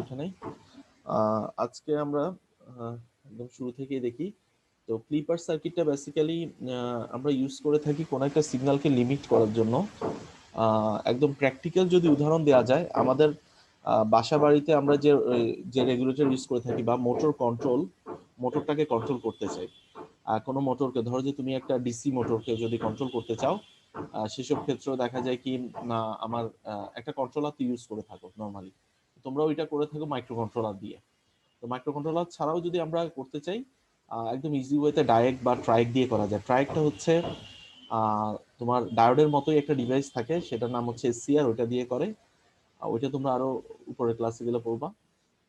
উঠে নাই। আজকে আমরা একদম শুরু থেকেই দেখি। তো ক্লিপার সার্কিটটা বেসিক্যালি আমরা ইউজ করে থাকি কোনো একটা সিগন্যালকে লিমিট করার জন্য। একদম প্র্যাকটিক্যাল যদি উদাহরণ দেওয়া যায়, আমাদের বাসা বাড়িতে আমরা যে রেগুলেটর ইউজ করে থাকি বা মোটরটাকে কন্ট্রোল করতে চাই। কোনো মোটরকে ধরো যে তুমি একটা ডিসি মোটরকে যদি কন্ট্রোল করতে চাও, সেসব ক্ষেত্রেও দেখা যায় কি না আমার একটা কন্ট্রোলার তো ইউজ করে থাকো নর্মালি, তোমরা ওইটা করে থাকো মাইক্রো কন্ট্রোলার দিয়ে। তো মাইক্রো কন্ট্রোলার ছাড়াও যদি আমরা করতে চাই, একদম ইজি ওয়েতে ডায়েক্ট বা ট্রাইক দিয়ে করা যায়। ট্রাইকটা হচ্ছে তোমার ডায়োডের মতোই একটা ডিভাইস থাকে, সেটার নাম হচ্ছে এসসিআর, ওইটা দিয়ে করে। ওইটা তোমরা আরো উপরে ক্লাসে গেলে পড়বা।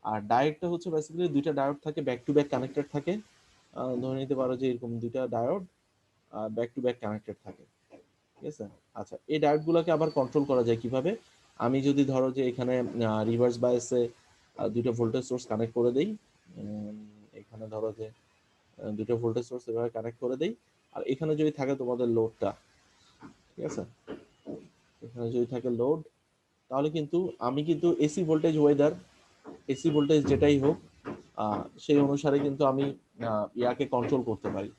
আর ডায়োডটা হচ্ছে বেসিক্যালি দুইটা ডায়োড থাকে, ব্যাক টু ব্যাক কানেক্টেড থাকে। ধরে নিতে পারো যে এরকম দুইটা diode back to back connected থাকে, ঠিক আছে। আচ্ছা, এই ডায়োডগুলোকে আবার কন্ট্রোল করা যায় কিভাবে? আমি যদি ধরো যে এখানে রিভার্স বায়াসে দুইটা ভোল্টেজ সোর্স কানেক্ট করে দেই, এখানে ধরো যে দুটো ভোল্টেজ সোর্স এভাবে কানেক্ট করে দেই, আর এখানে যদি থাকে তোমাদের লোডটা, ঠিক আছে, এখানে যদি থাকে লোড, তাহলে কিন্তু আমি কিন্তু এসি ভোল্টেজ যেটাই হোক, সেই অনুসারে কিন্তু আমি ইয়াকে কন্ট্রোল করতে পারি।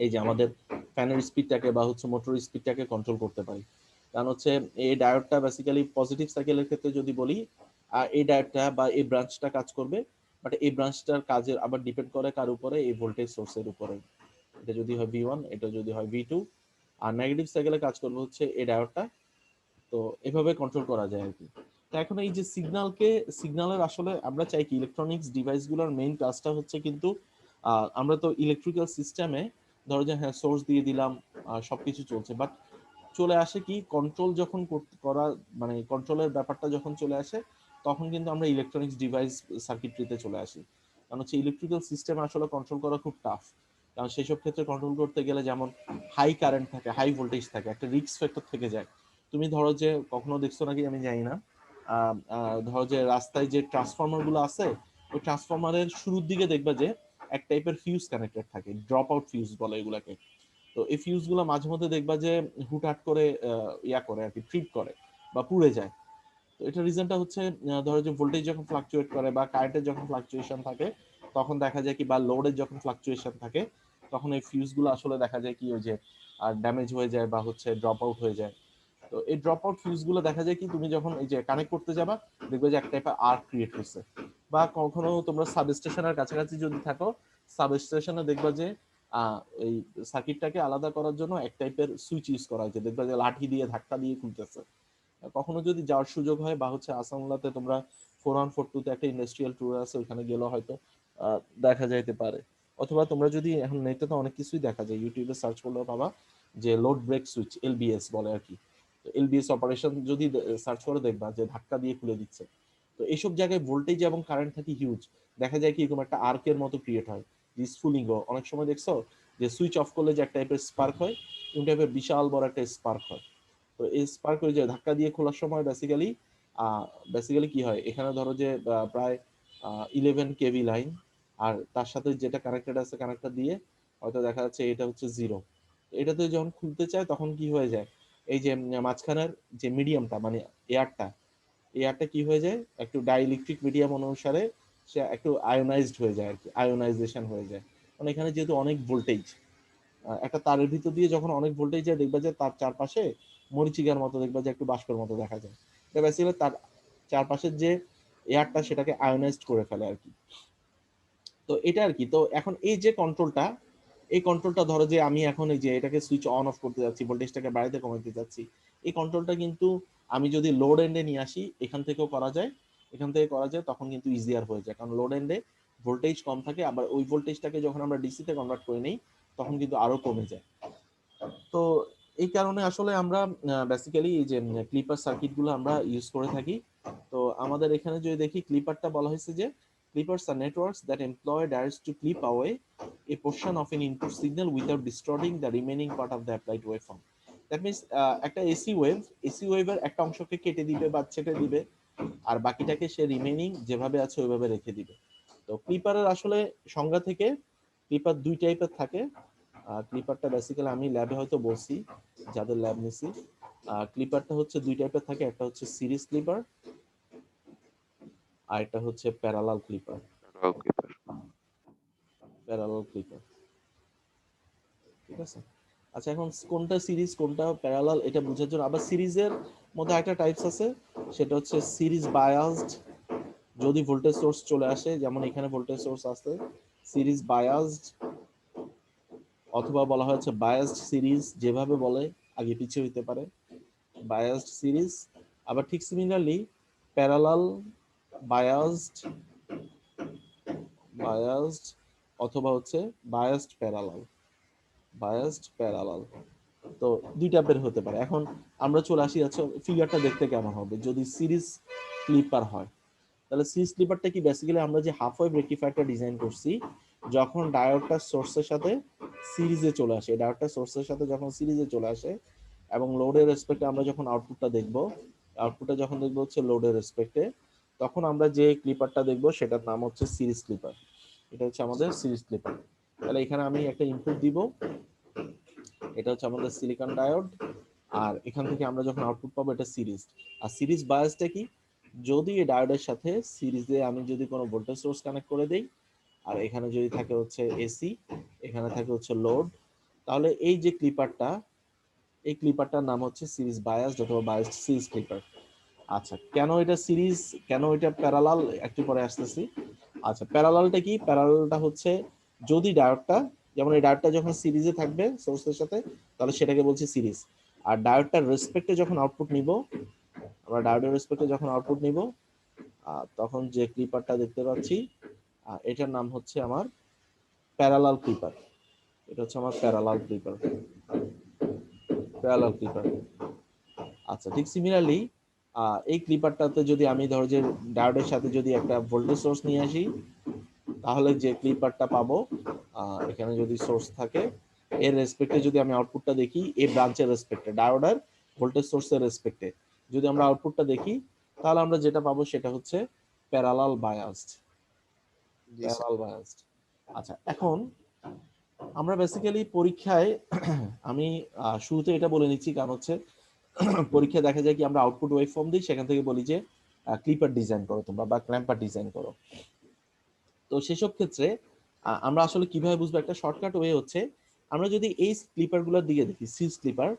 এই যে আমাদের ফ্যানের স্পিডটাকে বা হচ্ছে মোটর স্পিডটাকে কন্ট্রোল করতে পারি। কারণ হচ্ছে এই ডায়োডটা বেসিক্যালি পজিটিভ সাইকেলের ক্ষেত্রে যদি বলি, এই ডায়োডটা বা এই ব্রাঞ্চটা কাজ করবে, বাট এই ব্রাঞ্চটার কাজের আবার ডিপেন্ড করে কার উপরে? এই ভোল্টেজ সোর্সের উপরে। এটা যদি হয় V1, এটা যদি হয় V2। আর নেগেটিভ সাইকেলে কাজ করবে হচ্ছে এই ডায়োডটা। তো এভাবে কন্ট্রোল করা যায় আর কি। তো এখন এই যে সিগন্যালের আসলে আমরা চাই কি, ইলেকট্রনিক্স ডিভাইসগুলোর মেইন কাজটা হচ্ছে কিন্তু আমরা তো ইলেকট্রিক্যাল সিস্টেমে ধরো যে হ্যাঁ সোর্স দিয়ে দিলাম, সবকিছু চলছে, বাট চলে আসে কি কন্ট্রোল যখন করা, মানে কন্ট্রোলের ব্যাপারটা যখন চলে আসে, তখন কিন্তু আমরা ইলেকট্রনিক্স ডিভাইস সার্কিটরিতে চলে আসি। কারণ হচ্ছে ইলেকট্রিক্যাল সিস্টেম আসলে কন্ট্রোল করা খুব টাফ। কারণ সেসব ক্ষেত্রে কন্ট্রোল করতে গেলে যেমন হাই কারেন্ট থাকে, হাই ভোল্টেজ থাকে, একটা রিস্ক ফ্যাক্টর থেকে যায়। তুমি ধরো যে কখনো দেখছো নাকি আমি জানি না, ধরো যে রাস্তায় যে ট্রান্সফরমার গুলো আছে, ওই ট্রান্সফরমারের শুরুর দিকে দেখবা যে এক টাইপের ফিউজ কানেক্টেড থাকে, ড্রপ আউট ফিউজ বলে এগুলাকে। তো এই ফিউজ গুলো মাঝে মধ্যে দেখবা যে হুটহাট করে ইয়া করে আর কি, ট্রিপ করে বা পুড়ে যায়। তো এটার রিজনটা হচ্ছে ধরো যে ভোল্টেজ যখন ফ্লাকচুয়েট করে বা কারেন্টের যখন ফ্লাকচুয়েশন থাকে, তখন দেখা যায় কি, বা লোডের যখন ফ্লাকচুয়েশন থাকে, তখন এই ফিউজ গুলো আসলে দেখা যায় কি ওই যে ড্যামেজ হয়ে যায় বা হচ্ছে ড্রপ আউট হয়ে যায়। তো এই ড্রপ আউট ফিউজ গুলো দেখা যায় কি, তুমি যখন এই যে কানেক্ট করতে যাবা, দেখবে যে এক টাইপের আর্ক ক্রিয়েট হচ্ছে। বা কখনো তোমরা সাবস্টেশনের কাছাকাছি যদি থাকো, সাবস্টেশনে দেখবা যে এই সার্কিটটাকে আলাদা করার জন্য এক টাইপের সুইচ ইউজ করা হয়েছে, দেখবা যে লাঠি দিয়ে ধাক্কা দিয়ে খুলতেছে। কখনো যদি যাওয়ার সুযোগ হয় বা হচ্ছে আসামলাতে তোমরা 4142-তে একটা ইন্ডাস্ট্রিয়াল ট্যুর আছে, ওখানে গেলেও হয়তো দেখা যাইতে পারে। অথবা তোমরা যদি এখন নেটে তো অনেক কিছুই দেখা যায়, ইউটিউবে সার্চ করলেও পাবা যে লোড ব্রেক সুইচ, এলবিএস বলে আর কি। তো এলবিএস অপারেশন যদি সার্চ করে দেখবা যে ধাক্কা দিয়ে খুলে দিচ্ছে। তো এইসব জায়গায় ভোল্টেজ এবং কারেন্ট থাকে হিউজ। দেখা যায় কি এরকম একটা আর্কের মতো ক্রিয়েট হয়, যে স্ফুলিঙ্গ। অনেক সময় দেখছো যে সুইচ অফ করলে যে এক টাইপের স্পার্ক হয়, এরকম টাইপের বিশাল বড় একটা স্পার্ক হয়। তো এই স্পার্ক হয়ে যায় ধাক্কা দিয়ে খোলার সময়। বেসিক্যালি কি হয়, এখানে ধরো যে প্রায় 11 কেভি লাইন, আর তার সাথে যেটা কানেক্টেড আছে কানেক্টর দিয়ে হয়তো দেখা যাচ্ছে এটা হচ্ছে 0। এটাতে যখন খুলতে চায় তখন কি হয়ে যায়, এই যে মাঝখানের যে মিডিয়ামটা মানে এয়ারটা, এয়ারটা কি হয়ে যায়, একটু ডাইইলেকট্রিক মিডিয়াম অনুসারে সে একটু আয়োনাইজড হয়ে যায় আর কি, আয়োনাইজেশন হয়ে যায়। মানে এখানে যেহেতু অনেক ভোল্টেজ, একটা তারের ভিতর দিয়ে যখন অনেক ভোল্টেজ যায়, দেখবা যে তার চারপাশে মরিচিকার মতো দেখবা যে একটু বাষ্পের মতো দেখা যায়। এটা বেসিক্যালি তার চারপাশের যে এয়ারটা সেটাকে আয়োনাইজড করে ফেলে আর কি। তো এটা আর কি। তো এখন এই কন্ট্রোলটা ধরো যে আমি এখন এই যে এটাকে সুইচ অন অফ করতে যাচ্ছি, ভোল্টেজটাকে বাড়াইতে কমাইতে যাচ্ছি, এই কন্ট্রোলটা কিন্তু আমি যদি লোড এন্ডে নিয়ে আসি, এখান থেকেও করা যায়, এখান থেকে করা যায়, তখন কিন্তু ইজিয়ার হয়ে যায়। কারণ লোড এন্ডে ভোল্টেজ কম থাকে, আবার ওই ভোল্টেজটাকে যখন আমরা ডিসিতে কনভার্ট করে নিই, তখন কিন্তু আরো কমে যায়। তো এই কারণে আসলে আমরা বেসিক্যালি এই যে ক্লিপার সার্কিট গুলো আমরা ইউজ করে থাকি। তো আমাদের এখানে যদি দেখি, ক্লিপারটা বলা হয়েছে যে clippers are networks that employ diodes to clip away a portion of an input signal without distorting the remaining part of the applied waveform. That means একটা এসি ওয়েভের একটা অংশকে কেটে দিবে বা ছেটে দিবে, আর বাকিটাকে সে রিমেইনিং যেভাবে আছে ওইভাবে রেখে দিবে। তো ক্লিপারের আসলে সংজ্ঞা থেকে, ক্লিপার দুই টাইপের থাকে। ক্লিপারটা বেসিক্যালি আমি ল্যাবে হয়তো বলছি, যাদের ল্যাব নিছি, ক্লিপারটা হচ্ছে দুই টাইপের থাকে। একটা হচ্ছে সিরিজ ক্লিপার, আর এটা হচ্ছে প্যারালাল ক্লিপার। ওকে। প্যারালাল ক্লিপার, ঠিক আছে। আচ্ছা, এখন কোনটা সিরিজ কোনটা প্যারালাল এটা বোঝার জন্য আবার সিরিজের মধ্যে একটা টাইপস আছে, সেটা হচ্ছে সিরিজ বায়াসড। যদি ভোল্টেজ সোর্স চলে আসে, যেমন এখানে ভোল্টেজ সোর্স আছে, সিরিজ বায়াসড, অথবা বলা হয়েছে বায়াসড সিরিজ, যেভাবে বলে আগে পিছিয়ে হইতে পারে, বায়াসড সিরিজ। আবার ঠিক সিমিলারলি প্যারালাল বায়াসড, বায়াসড, অথবা হচ্ছে বায়াসড প্যারালাল, বায়াসড প্যারালাল। তো দুইটা বের হতে পারে। এখন আমরা চলে আসি, আচ্ছা ফিগারটা দেখতে কেমন হবে যদি সিরিজ ক্লিপার হয়। তাহলে সিরিজ ক্লিপারটা কি, বেসিক্যালি আমরা যে হাফ ওয়েভ রেকটিফায়ারটা ডিজাইন করছি, যখন ডায়োডটা সোর্সের সাথে সিরিজে চলে আসে, ডায়োডটা সোর্সের সাথে যখন সিরিজে চলে আসে এবং লোডের রেসপেক্টে আমরা যখন আউটপুটটা দেখব, আউটপুটটা যখন দেখবো হচ্ছে লোডের রেসপেক্টে, তখন আমরা যে ক্লিপারটা দেখব সেটার নাম হচ্ছে সিরিজ ক্লিপার। এটা হচ্ছে আমাদের সিরিজ ক্লিপার। তাহলে এখানে আমি একটা ইনপুট দিব, এটা হচ্ছে আমাদের সিলিকন ডায়োড, আর এখান থেকে আমরা যখন আউটপুট পাবো এটা সিরিজ। আর সিরিজ বায়াসটা কি, যদি এই ডায়োডের সাথে সিরিজে আমি যদি কোনো ভোল্টেজ সোর্স কানেক্ট করে দেই, আর এখানে যদি থাকে হচ্ছে এসি, এখানে থাকে হচ্ছে লোড, তাহলে এই যে ক্লিপারটা, এই ক্লিপারটার নাম হচ্ছে সিরিজ বায়াসড অথবা বায়াসড সিরিজ ক্লিপার। আচ্ছা, কেন এটা সিরিজ, কেন এটা প্যারালাল, একটু পরে আসতেছি। আচ্ছা, প্যারালালটা কি, প্যারালালটা হচ্ছে যদি ডায়োডটা, যেমন এই ডায়োডটা যখন সিরিজে থাকবে সোর্সের সাথে, তাহলে সেটাকে বলছি সিরিজ। আর ডায়োডটার রেসপেক্টে যখন আউটপুট নিব, আমরা ডায়োডের রেসপেক্টে যখন আউটপুট নিব, তখন যে ক্লিপারটা দেখতে পাচ্ছি, এটার নাম হচ্ছে আমার প্যারালাল ক্লিপার। এটা হচ্ছে আমার প্যারালাল ক্লিপার, প্যারালাল ক্লিপার। আচ্ছা, ঠিক সিমিলারলি এই ক্লিপারটাতে যদি আমি ধরো যে ডায়োডের সাথে যদি একটা ভোল্টেজ সোর্স নিয়ে আসি, তাহলে যে ক্লিপারটা পাবো, এখানে যদি সোর্স থাকে, এর রেসপেক্টে যদি আমি আউটপুটটা দেখি, এই ব্রাঞ্চের রেসপেক্টে, ডায়োডের ভোল্টেজ সোর্সের রেসপেক্টে যদি আমরা আউটপুটটা দেখি, তাহলে আমরা যেটা পাবো সেটা হচ্ছে প্যারালাল বায়াসড, জি স্যার। Parallel biased. আচ্ছা, এখন আমরা বেসিক্যালি পরীক্ষায় আমি শুরুতে এটা বলে নিচ্ছি, কারণ হচ্ছে পরীক্ষায় দেখা যায় কি আমরা আউটপুট ওয়েভ ফর্ম দিই, সেখান থেকে বলি যে ক্লিপার ডিজাইন করো তোমরা বা ক্ল্যাম্পার ডিজাইন করো। তো সেসব ক্ষেত্রে আমরা আসলে কিভাবে বুঝবো, একটা শর্টকাট ওয়ে হচ্ছে আমরা যদি এই ক্লিপার গুলোর দিকে দেখি, সিরিজ ক্লিপার,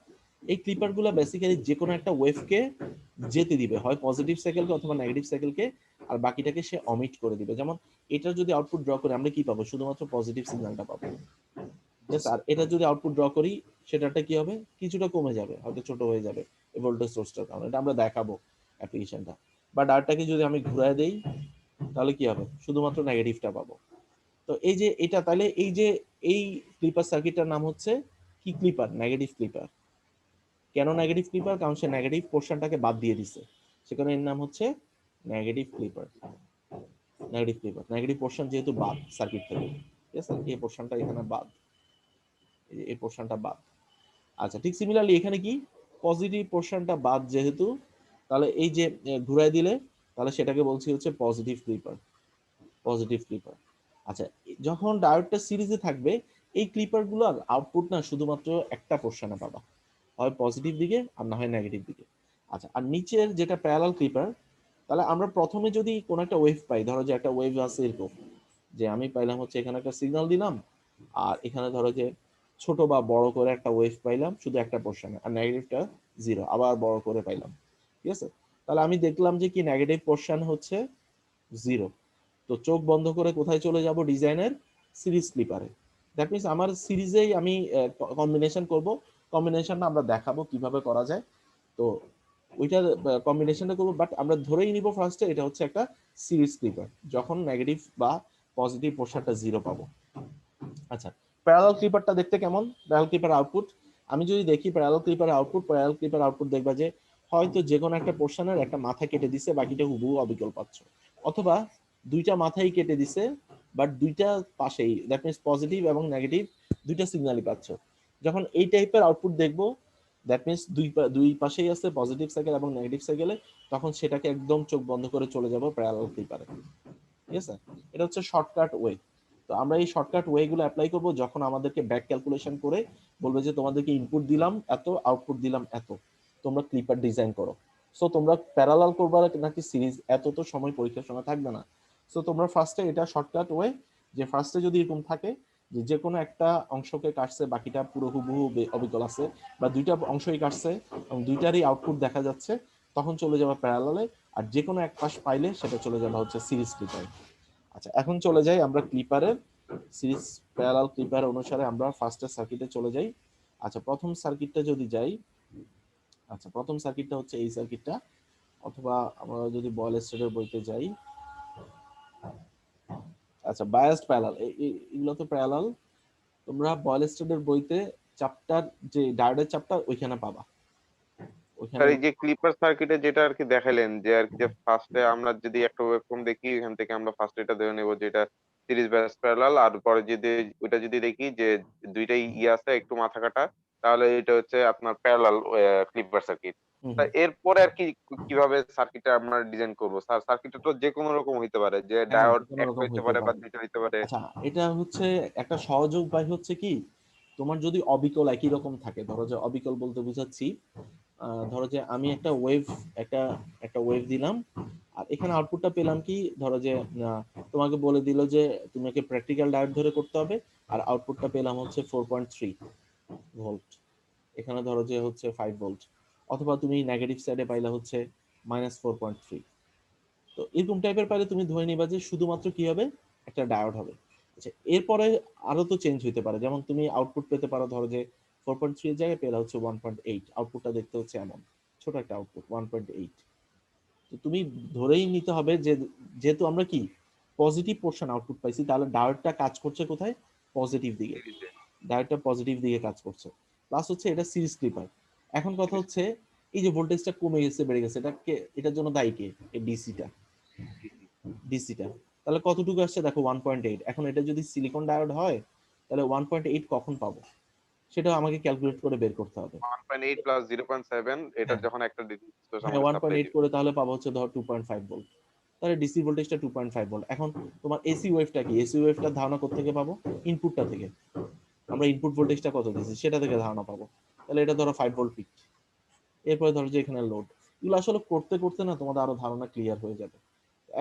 এই ক্লিপার গুলো বেসিক্যালি যে কোনো একটা ওয়েভকে যেতে দিবে, হয় পজিটিভ সাইকেলকে অথবা নেগেটিভ সাইকেলকে, আর বাকিটাকে সে অমিট করে দিবে। যেমন এটার যদি আউটপুট ড্র করে আমরা কি পাবো, শুধুমাত্র পজিটিভ সিগন্যালটা পাবো। জি আর স্যার। এটা যদি আউটপুট ড্র করি, সেটাটা কি হবে, কিছুটা কমে যাবে, হয়তো ছোট হয়ে যাবে এই ভোল্টেজ সোর্সটার কারণে। এটা আমরা দেখাবো অ্যাপ্লিকেশনটা। বা ডাটাকে যদি আমি ঘুরায় দেই, তাহলে কি হবে, শুধুমাত্র নেগেটিভটা পাবো। তো এই যে এটা, তাহলে এই যে এই ক্লিপার সার্কিটটার নাম হচ্ছে কি, ক্লিপার, নেগেটিভ ক্লিপার। কেন নেগেটিভ ক্লিপার, কারণ সে নেগেটিভ পোর্শনটাকে বাদ দিয়ে দিছে, সেখানে এর নাম হচ্ছে negative clipper. Negative clipper, negative portion যেহেতু বাদ সার্কিট থেকে, ঠিক আছে, এই পোর্শনটা এখানে বাদ, এই পোর্শনটা বাদ। আচ্ছা, ঠিক সিমিলারলি এখানে কি, পজিটিভ পোর্শনটা বাদ যেহেতু, তাহলে এই যে ঘুরাই দিলে, তাহলে সেটাকে বলছি হচ্ছে পজিটিভ ক্লিপার, পজিটিভ ক্লিপার। আচ্ছা, যখন ডায়োডটা সিরিজে থাকবে, এই ক্লিপার গুলো আউটপুট না শুধুমাত্র একটা পোর্শনে পাবা, হয় পজিটিভ দিকে আর না হয় নেগেটিভ দিকে। আচ্ছা, আর নিচের যেটা প্যারালাল ক্লিপার, তাহলে আমরা প্রথমে যদি কোনো একটা ওয়েভ পাই, ধরো যে একটা ওয়েভ আছে এরকম, যে আমি পাইলাম হচ্ছে এখানে একটা সিগন্যাল দিলাম, আর এখানে ধরো যে ছোট বা বড় করে একটা ওয়েভ পাইলাম শুধু একটা পোর্শনে, আর নেগেটিভটা জিরো, আবার বড় করে পাইলাম, ঠিক আছে। তাহলে আমি দেখলাম যে কি নেগেটিভ পোর্শন হচ্ছে জিরো। তো চোখ বন্ধ করে কোথায় চলে যাব, ডিজাইনের সিরিজ ক্লিপারে। দ্যাট মিনস আমার সিরিজেই আমি কম্বিনেশন করব, কম্বিনেশনটা আমরা দেখাবো কিভাবে করা যায়। তো ওইটার কম্বিনেশনটা করবো, বাট আমরা ধরেই নিব ফার্স্টে এটা হচ্ছে একটা সিরিজ ক্লিপার, যখন নেগেটিভ বা পজিটিভ পোর্শনটা জিরো পাবো। আচ্ছা, প্যারালাল ক্লিপারটা দেখতে কেমন, প্যারালাল ক্লিপার আউটপুট, আমি যদি দেখি parallel clipper output, parallel clipper output দেখবা যে হয়তো যে কোনো একটা পোর্শনের একটা মাথা কেটে দিছে, বাকিটা হুবহু অবিকল পাচ্ছ, অথবা দুইটা মাথাই কেটে দিছে, বাট দুইটা পাশেই, দ্যাট মিনস পজিটিভ এবং নেগেটিভ দুইটা সিগন্যালই পাচ্ছ। যখন এই টাইপের আউটপুট দেখবো, দ্যাট মিনস দুই পাশেই আছে পজিটিভ সাইকেল এবং নেগেটিভ সাইকেলে, তখন সেটাকে একদম চোখ বন্ধ করে চলে যাব প্যারালাল ক্লিপারে, ঠিক আছে। এটা হচ্ছে শর্টকাট ওয়ে। তো আমরা এই শর্টকাট ওয়ে গুলো অ্যাপ্লাই করব যখন আমাদেরকে ব্যাক ক্যালকুলেশন করে বলবে যে তোমাদেরকে ইনপুট দিলাম এত, আউটপুট দিলাম এত, তোমরা ক্লিপার ডিজাইন করো। সো তোমরা প্যারালাল করবা নাকি সিরিজ, এত তো সময় পরীক্ষার সময় থাকবে না। সো তোমরা ফার্স্টে এটা শর্টকাট ওয়ে, যে ফার্স্টে যদি এরকম থাকে যে যে কোনো একটা অংশকে কাটছে, বাকিটা পুরো হুবহু অবিকল আছে, বা দুইটা অংশই কাটছে এবং দুইটারই আউটপুট দেখা যাচ্ছে, তখন চলে যাবে প্যারালালে। আর যে কোনো এক পাশ পাইলে সেটা চলে যাবে হচ্ছে সিরিজ ক্লিপারে। আচ্ছা, এখন চলে যাই আমরা ক্লিপারের সিরিজ প্যারালাল ক্লিপার অনুসারে আমরা ফার্স্টের সার্কিটে চলে যাই। আচ্ছা, প্রথম সার্কিটটা যদি যাই, আচ্ছা প্রথম সার্কিটটা হচ্ছে এই সার্কিটটা, অথবা আমরা যদি বয়েল স্টেডের বইতে যাই, আচ্ছা বায়াসড প্যারালাল, এগুলো তো প্যারালাল। তোমরা বয়েল স্টেডের বইতে চ্যাপ্টার, যে ডায়োডের চ্যাপ্টার ওইখানে পাবা, ওইখানে। স্যার এই যে ক্লিপার সার্কিটে যেটা আর কি দেখালেন, যে আর কি যে ফার্স্টে আমরা যদি একটা ওয়েভফর্ম দেখি, এখান থেকে আমরা ফার্স্ট এটা ধরে নেব যে এটা সিরিজ ব্যাস প্যারালাল, আর পরে যদি ওইটা যদি দেখি যে দুইটাই আছে একটু মাথা কাটা, তাহলে এটা হচ্ছে আপনার প্যারালাল ক্লিপার সার্কিট। হুম তা হুম। এরপরে আর কি কিভাবে সার্কিটটা আমরা ডিজাইন করবো? স্যার সার্কিটটা তো যে কোনো রকম হইতে পারে, যে হ্যাঁ, ডায়োড যে কোনো একটা রকম হইতে হইতে পারে বা পারে। দুইটা হইতে পারে। আচ্ছা, এটা হচ্ছে একটা সহজ উপায় হচ্ছে কি, তোমার যদি অবিকল একই রকম থাকে, ধরো যে অবিকল বলতে বুঝাচ্ছি, ধরো যে আমি একটা ওয়েভ, একটা একটা ওয়েভ দিলাম, আর এখানে আউটপুটটা পেলাম কি, ধরো যে তোমাকে বলে দিল যে তোমাকে প্র্যাকটিক্যাল ডায়োড ধরে করতে হবে, আর আউটপুটটা পেলাম হচ্ছে 4.3 ভোল্ট, এখানে ধরো যে হচ্ছে 5 ভোল্ট, অথবা তুমি নেগেটিভ সাইডে পাইলে হচ্ছে -4.3। তো এরকম টাইপের পাইলে তুমি ধরে নিবা যে শুধুমাত্র কি হবে, একটা ডায়োড হবে। আচ্ছা, এরপরে আরো তো চেঞ্জ হইতে পারে, যেমন তুমি আউটপুট পেতে পারো, ধরো যে 4.3 এর জায়গায় পেলা হচ্ছে 1.8, আউটপুটটা দেখতে হচ্ছে এমন ছোট একটা আউটপুট 1.8। তো তুমি ধরেই নিতে হবে যে যেহেতু আমরা কি পজিটিভ পোর্শন আউটপুট পাইছি, তাহলে ডায়োডটা কাজ করছে কোথায়, পজিটিভ দিকে, সিরিজে। ডায়োডটা পজিটিভ দিকে কাজ করছে। প্লাস হচ্ছে এটা সিরিজ ক্লিপার। এখন কথা হচ্ছে এই যে ভোল্টেজটা কমে গেছে বেড়ে গেছে, এটা কে, এটার জন্য দায়ী কে, এই ডিসিটা, ডিসিটা। তাহলে কতটুকু আসছে দেখো 1.8। এখন এটা যদি সিলিকন ডায়োড হয়, তাহলে 1.8 কখন পাবো সেটা আমাকে ক্যালকুলেট করে বের করতে হবে। 1.8 প্লাস 0.7 এটার হ্যাঁ যখন একটা ডিসি হ্যাঁ, আমাদের সাপ্লাই 1.8 দিবে। করে তাহলে পাবো হচ্ছে ধর 2.5 ভোল্ট। তাহলে ডিসি ভোল্টেজটা 2.5 ভোল্ট। এখন তোমার এসি ওয়েভটা কি, এসি ওয়েভটার ধারণা কোত্থেকে পাবো, ইনপুটটা থেকে। আমরা ইনপুট ভোল্টেজটা কত দিয়েছি সেটা থেকে ধারণা পাবো। তাহলে এটা ধরো 5 ভোল্ট পিক। এরপরে ধরো যে এখানে লোড, এগুলো আসলে করতে করতে না তোমাদের আরো ধারণা ক্লিয়ার হয়ে যাবে।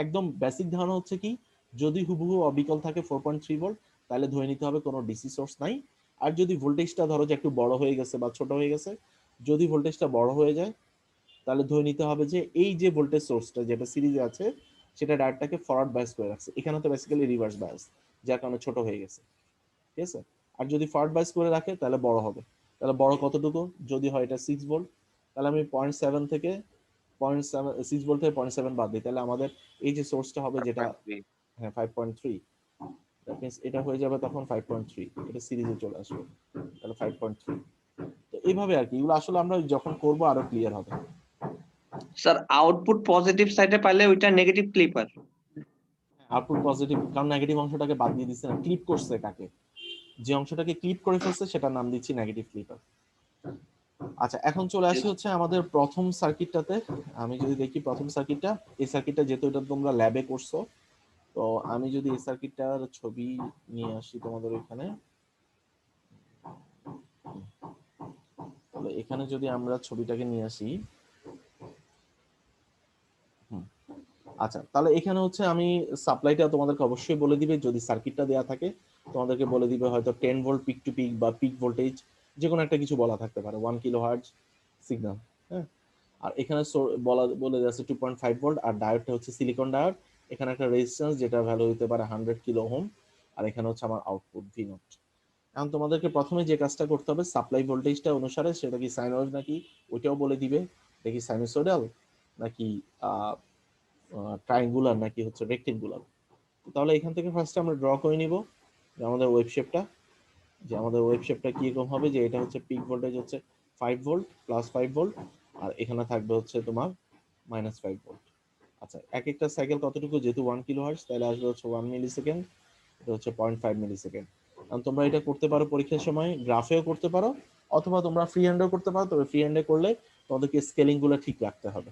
একদম বেসিক ধারণা হচ্ছে কি, যদি হুবহু অবিকল থাকে 4.3 ভোল্ট, তাহলে ধরে নিতে হবে কোনো ডিসি সোর্স নাই। আর যদি ভোল্টেজটা ধরো যে একটু বড় হয়ে গেছে বা ছোট হয়ে গেছে, যদি ভোল্টেজটা বড় হয়ে যায়, তাহলে ধরে নিতে হবে যে এই যে ভোল্টেজ সোর্সটা যেটা সিরিজে আছে, সেটা ডায়োডটাকে ফরওয়ার্ড বায়াস করে রাখছে। এখানে তো বেসিক্যালি রিভার্স বায়াস, যার কারণে ছোট হয়ে গেছে, ঠিক আছে। আর যদি ফরওয়ার্ড বায়াস করে রাখে তাহলে বড় হবে। তাহলে বড় কতটুকু, যদি হয় এটা 6 ভোল্ট, তাহলে আমি 0.7 থেকে 0.7, 6 ভোল্ট থেকে 0.7 বাদ দিই, তাহলে আমাদের এই যে সোর্সটা হবে যেটা, 5.3। হ্যাঁ 5.3, দ্যাট মিন্স এটা হয়ে যাবে তখন 5.3, এটা সিরিজে চলে আসবে, তাহলে 5.3। তো এইভাবে আর কি, এগুলো আসলে আমরা যখন করব আরো ক্লিয়ার হবে। স্যার আউটপুট পজিটিভ সাইডে পাইলে ওইটা নেগেটিভ ক্লিপার। আউটপুট পজিটিভ, কারণ নেগেটিভ অংশটাকে বাদ দিয়ে দিচ্ছে না, ক্লিপ করছে কাকে, যে অংশটাকে ক্লিপ করে ফেলছে সেটার নাম দিচ্ছি নেগেটিভ ক্লিপার। আচ্ছা, এখন চলে আসি হচ্ছে আমাদের প্রথম সার্কিটটাতে। আমি যদি দেখি প্রথম সার্কিটটা, এই সার্কিটটা যেহেতু এটা তোমরা ল্যাবে করছো, তো আমি যদি এই সার্কিটটার ছবি নিয়ে আসি তোমাদের এখানে, তাহলে এখানে যদি আমরা ছবিটাকে নিয়ে আসি, আচ্ছা তাহলে এখানে হচ্ছে আমি সাপ্লাইটা তোমাদেরকে অবশ্যই বলে দিবে, যদি সার্কিটটা দেয়া থাকে তোমাদেরকে বলে দিবে হয়তো 10 ভোল্ট পিক টু পিক বা পিক ভোল্টেজ, যে কোনো একটা কিছু বলা থাকতে পারে, 1 কিলো হার্টজ সিগন্যাল। হ্যাঁ, আর এখানে বলে যাচ্ছে 2.5 ভোল্ট, আর ডায়োডটা হচ্ছে সিলিকন ডায়োড। এখানে একটা রেজিস্ট্যান্স যেটা ভ্যালু হতে পারে 100 কিলো ওহম, আর এখানে হচ্ছে আমার আউটপুট ভি নট। এখন তোমাদেরকে প্রথমে যে কাজটা করতে হবে, সাপ্লাই ভোল্টেজটা অনুসারে সেটা কি সাইনোয়েড নাকি ওইটাও বলে দিবে, এটা কি সাইনোসয়েডাল নাকি ট্রায়াঙ্গুলার নাকি হচ্ছে রেক্টেঙ্গুলার। তাহলে এখান থেকে ফার্স্ট আমরা ড্র করে নিব যে আমাদের ওয়েভ শেপটা, যে আমাদের ওয়েভ শেপটা কিরকম হবে, যে এটা হচ্ছে পিক ভোল্টেজ হচ্ছে 5 ভোল্ট প্লাস 5 ভোল্ট, আর এখানে থাকবে হচ্ছে তোমার -5 ভোল্ট। আচ্ছা, এক একটা সাইকেল কতটুকু, যেহেতু 1 কিলো হার্টজ তাহলে আসবে হচ্ছে 1 মিলি সেকেন্ড, এটা হচ্ছে 0.5 মিলি সেকেন্ড। কারণ তোমরা এটা করতে পারো পরীক্ষার সময় গ্রাফেও করতে পারো, অথবা তোমরা ফ্রি হ্যান্ডেও করতে পারো, তবে ফ্রি হ্যান্ডে করলে তোমাদেরকে স্কেলিং গুলো ঠিক রাখতে হবে।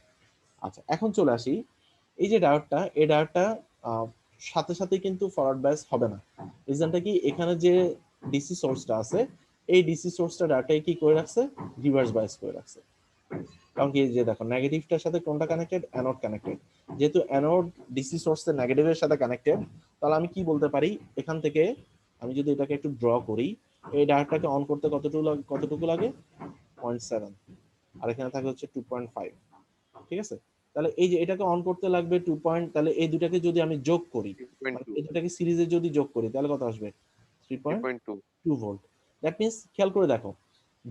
আচ্ছা, এখন চলে আসি, এই যে ডায়োডটা, এই ডায়োডটা সাথে সাথে কিন্তু ফরওয়ার্ড বায়াস হবে না। রিজনটা কি, এখানে যে ডিসি সোর্সটা আছে, এই ডিসি সোর্সটা ডায়োডটাকে কি করে রাখছে, রিভার্স বায়াস করে রাখছে। কারণ কি যে দেখো নেগেটিভটার সাথে কোনটা কানেক্টেড, অ্যানোড কানেক্টেড, যেহেতু অ্যানোড ডিসি সোর্সের নেগেটিভের সাথে কানেক্টেড, তাহলে আমি কি বলতে পারি এখান থেকে আমি যদি এটাকে একটু ড্র করি, এই ডায়োডটাকে অন করতে কতটুকু লাগে 0.7, আর এখানে থাকে হচ্ছে 2.5, ঠিক আছে। তাহলে এই যে এটাকে অন করতে লাগবে 2 পয়েন্ট, তাহলে এই দুটাকে যদি আমি যোগ করি, মানে 3.2 এই দুটাকে সিরিজে যদি যোগ করি তাহলে কত আসবে 3.2 3.2 ভোল্ট। দ্যাট মিন্স খেয়াল করে দেখো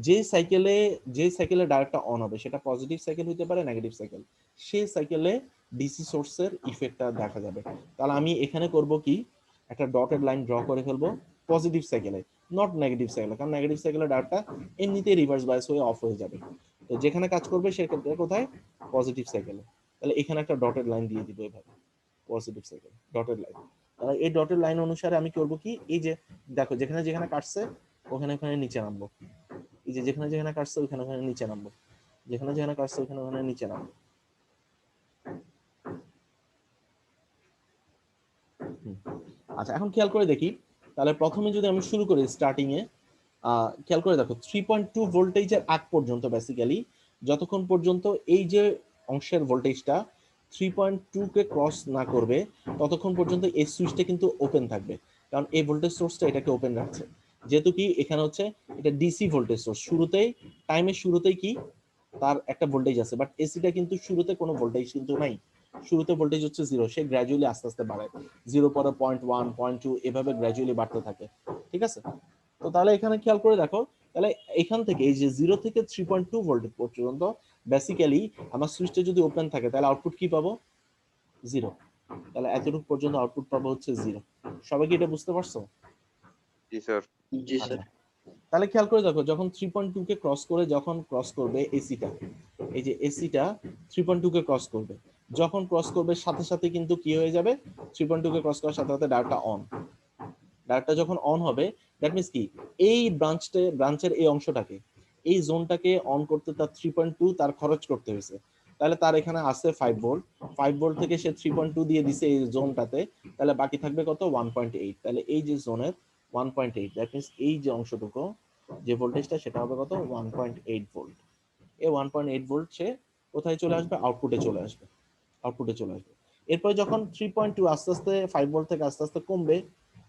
যে সাইকেলে ডায়োডটা অন হবে সেটা পজিটিভ সাইকেল হতে পারে নেগেটিভ সাইকেল, সেই সাইকেলে ডিসি সোর্সের ইফেক্টটা দেখা যাবে। তাহলে আমি এখানে করব কি একটা ডটেড লাইন ড্র করে ফেলবো পজিটিভ সাইকেলে, নট নেগেটিভ সাইকেলে, কারণ নেগেটিভ সাইকেলে ডায়োডটা এমনিতেই রিভার্স বায়াস হয়ে অফ হয়ে যাবে। তো যেখানে কাজ করবে সেক্ষেত্রে কোথায়, পজিটিভ সাইকেলে। তাহলে এখানে একটা ডটেড লাইন দিয়ে দিব এভাবে, পজিটিভ সাইকেল ডটেড লাইন। তাহলে এই ডটেড লাইন অনুসারে আমি করব কি, এই যে দেখো যেখানে যেখানে কাটছে ওখানে ওখানে নিচে নামবো, এই যে যেখানে যেখানে কাটছে ওখানে ওখানে নিচে নামবো, যেখানে যেখানে কাটছে ওখানে ওখানে নিচে নামবো। আচ্ছা এখন খেয়াল করে দেখি, তাহলে প্রথমে যদি আমি শুরু করি স্টার্টিং এ, খেয়াল করে দেখো 3.2 ভোল্টেজের আগ পর্যন্ত বেসিক্যালি যতক্ষণ পর্যন্ত এই যে অংশের ভোল্টেজটা 3.2 কে ক্রস না করবে ততক্ষণ পর্যন্ত এই সুইচটা কিন্তু ওপেন থাকবে, কারণ এই ভোল্টেজ সোর্সটা এটাকে ওপেন রাখছে। যেহেতু কি এখানে হচ্ছে এটা ডিসি ভোল্টেজ সোর্স, শুরুতেই টাইমের শুরুতেই কি তার একটা ভোল্টেজ আছে, বাট এসিটা কিন্তু শুরুতে কোনো ভোল্টেজ কিন্তু নাই, শুরুতে ভোল্টেজ হচ্ছে 0, সে গ্র্যাজুয়ালি আস্তে আস্তে বাড়ায়, 0 পরে 0.1 0.2 এভাবে গ্র্যাজুয়ালি বাড়তে থাকে, ঠিক আছে। তো তাহলে এখানে খেয়াল করে দেখো, তাহলে এখান থেকে এই যে 0 থেকে 3.2 ভোল্ট পর্যন্ত বেসিক্যালি আমার সুইচটা যদি ওপেন থাকে তাহলে আউটপুট কি পাবো 0, তাহলে এতটুকু পর্যন্ত আউটপুট পাবো হচ্ছে 0। সবাই কি এটা বুঝতে পারছো? জি স্যার। জি স্যার। তাহলে খেয়াল করে দেখো যখন 3.2 কে ক্রস করে যখন ক্রস করবে এসিটা, এই যে এসিটা 3.2 কে ক্রস করবে, যখন ক্রস করবে সাথে সাথে কিন্তু কি হয়ে যাবে, 3.2 কে ক্রস করার সাথে সাথে ডায়োডটা অন, ডায়োডটা যখন অন হবে দ্যাট মিন্স কি এই ব্রাঞ্চের এই অংশটাকে এই জোনটাকে অন করতে তার 3.2 তার খরচ করতে হয়েছে, তাহলে তার এখানে আছে 5 ভোল্ট, 5 ভোল্ট থেকে সে 3.2 দিয়ে দিছে এই জোনটাতে, তাহলে বাকি থাকবে কত 1.8, তাহলে এই যে জোনের 1.8 দ্যাট মিন্স এই যে অংশটুকু যে ভোল্টেজটা সেটা হবে কত 1.8 ভোল্ট। এই 1.8 ভোল্ট সে কোথায় চলে আসবে, আউটপুটে চলে আসবে, আউটপুটে চলে আসবে। এরপর যখন 3.2 আস্তে আস্তে 5 ভোল্ট থেকে আস্তে আস্তে কমবে,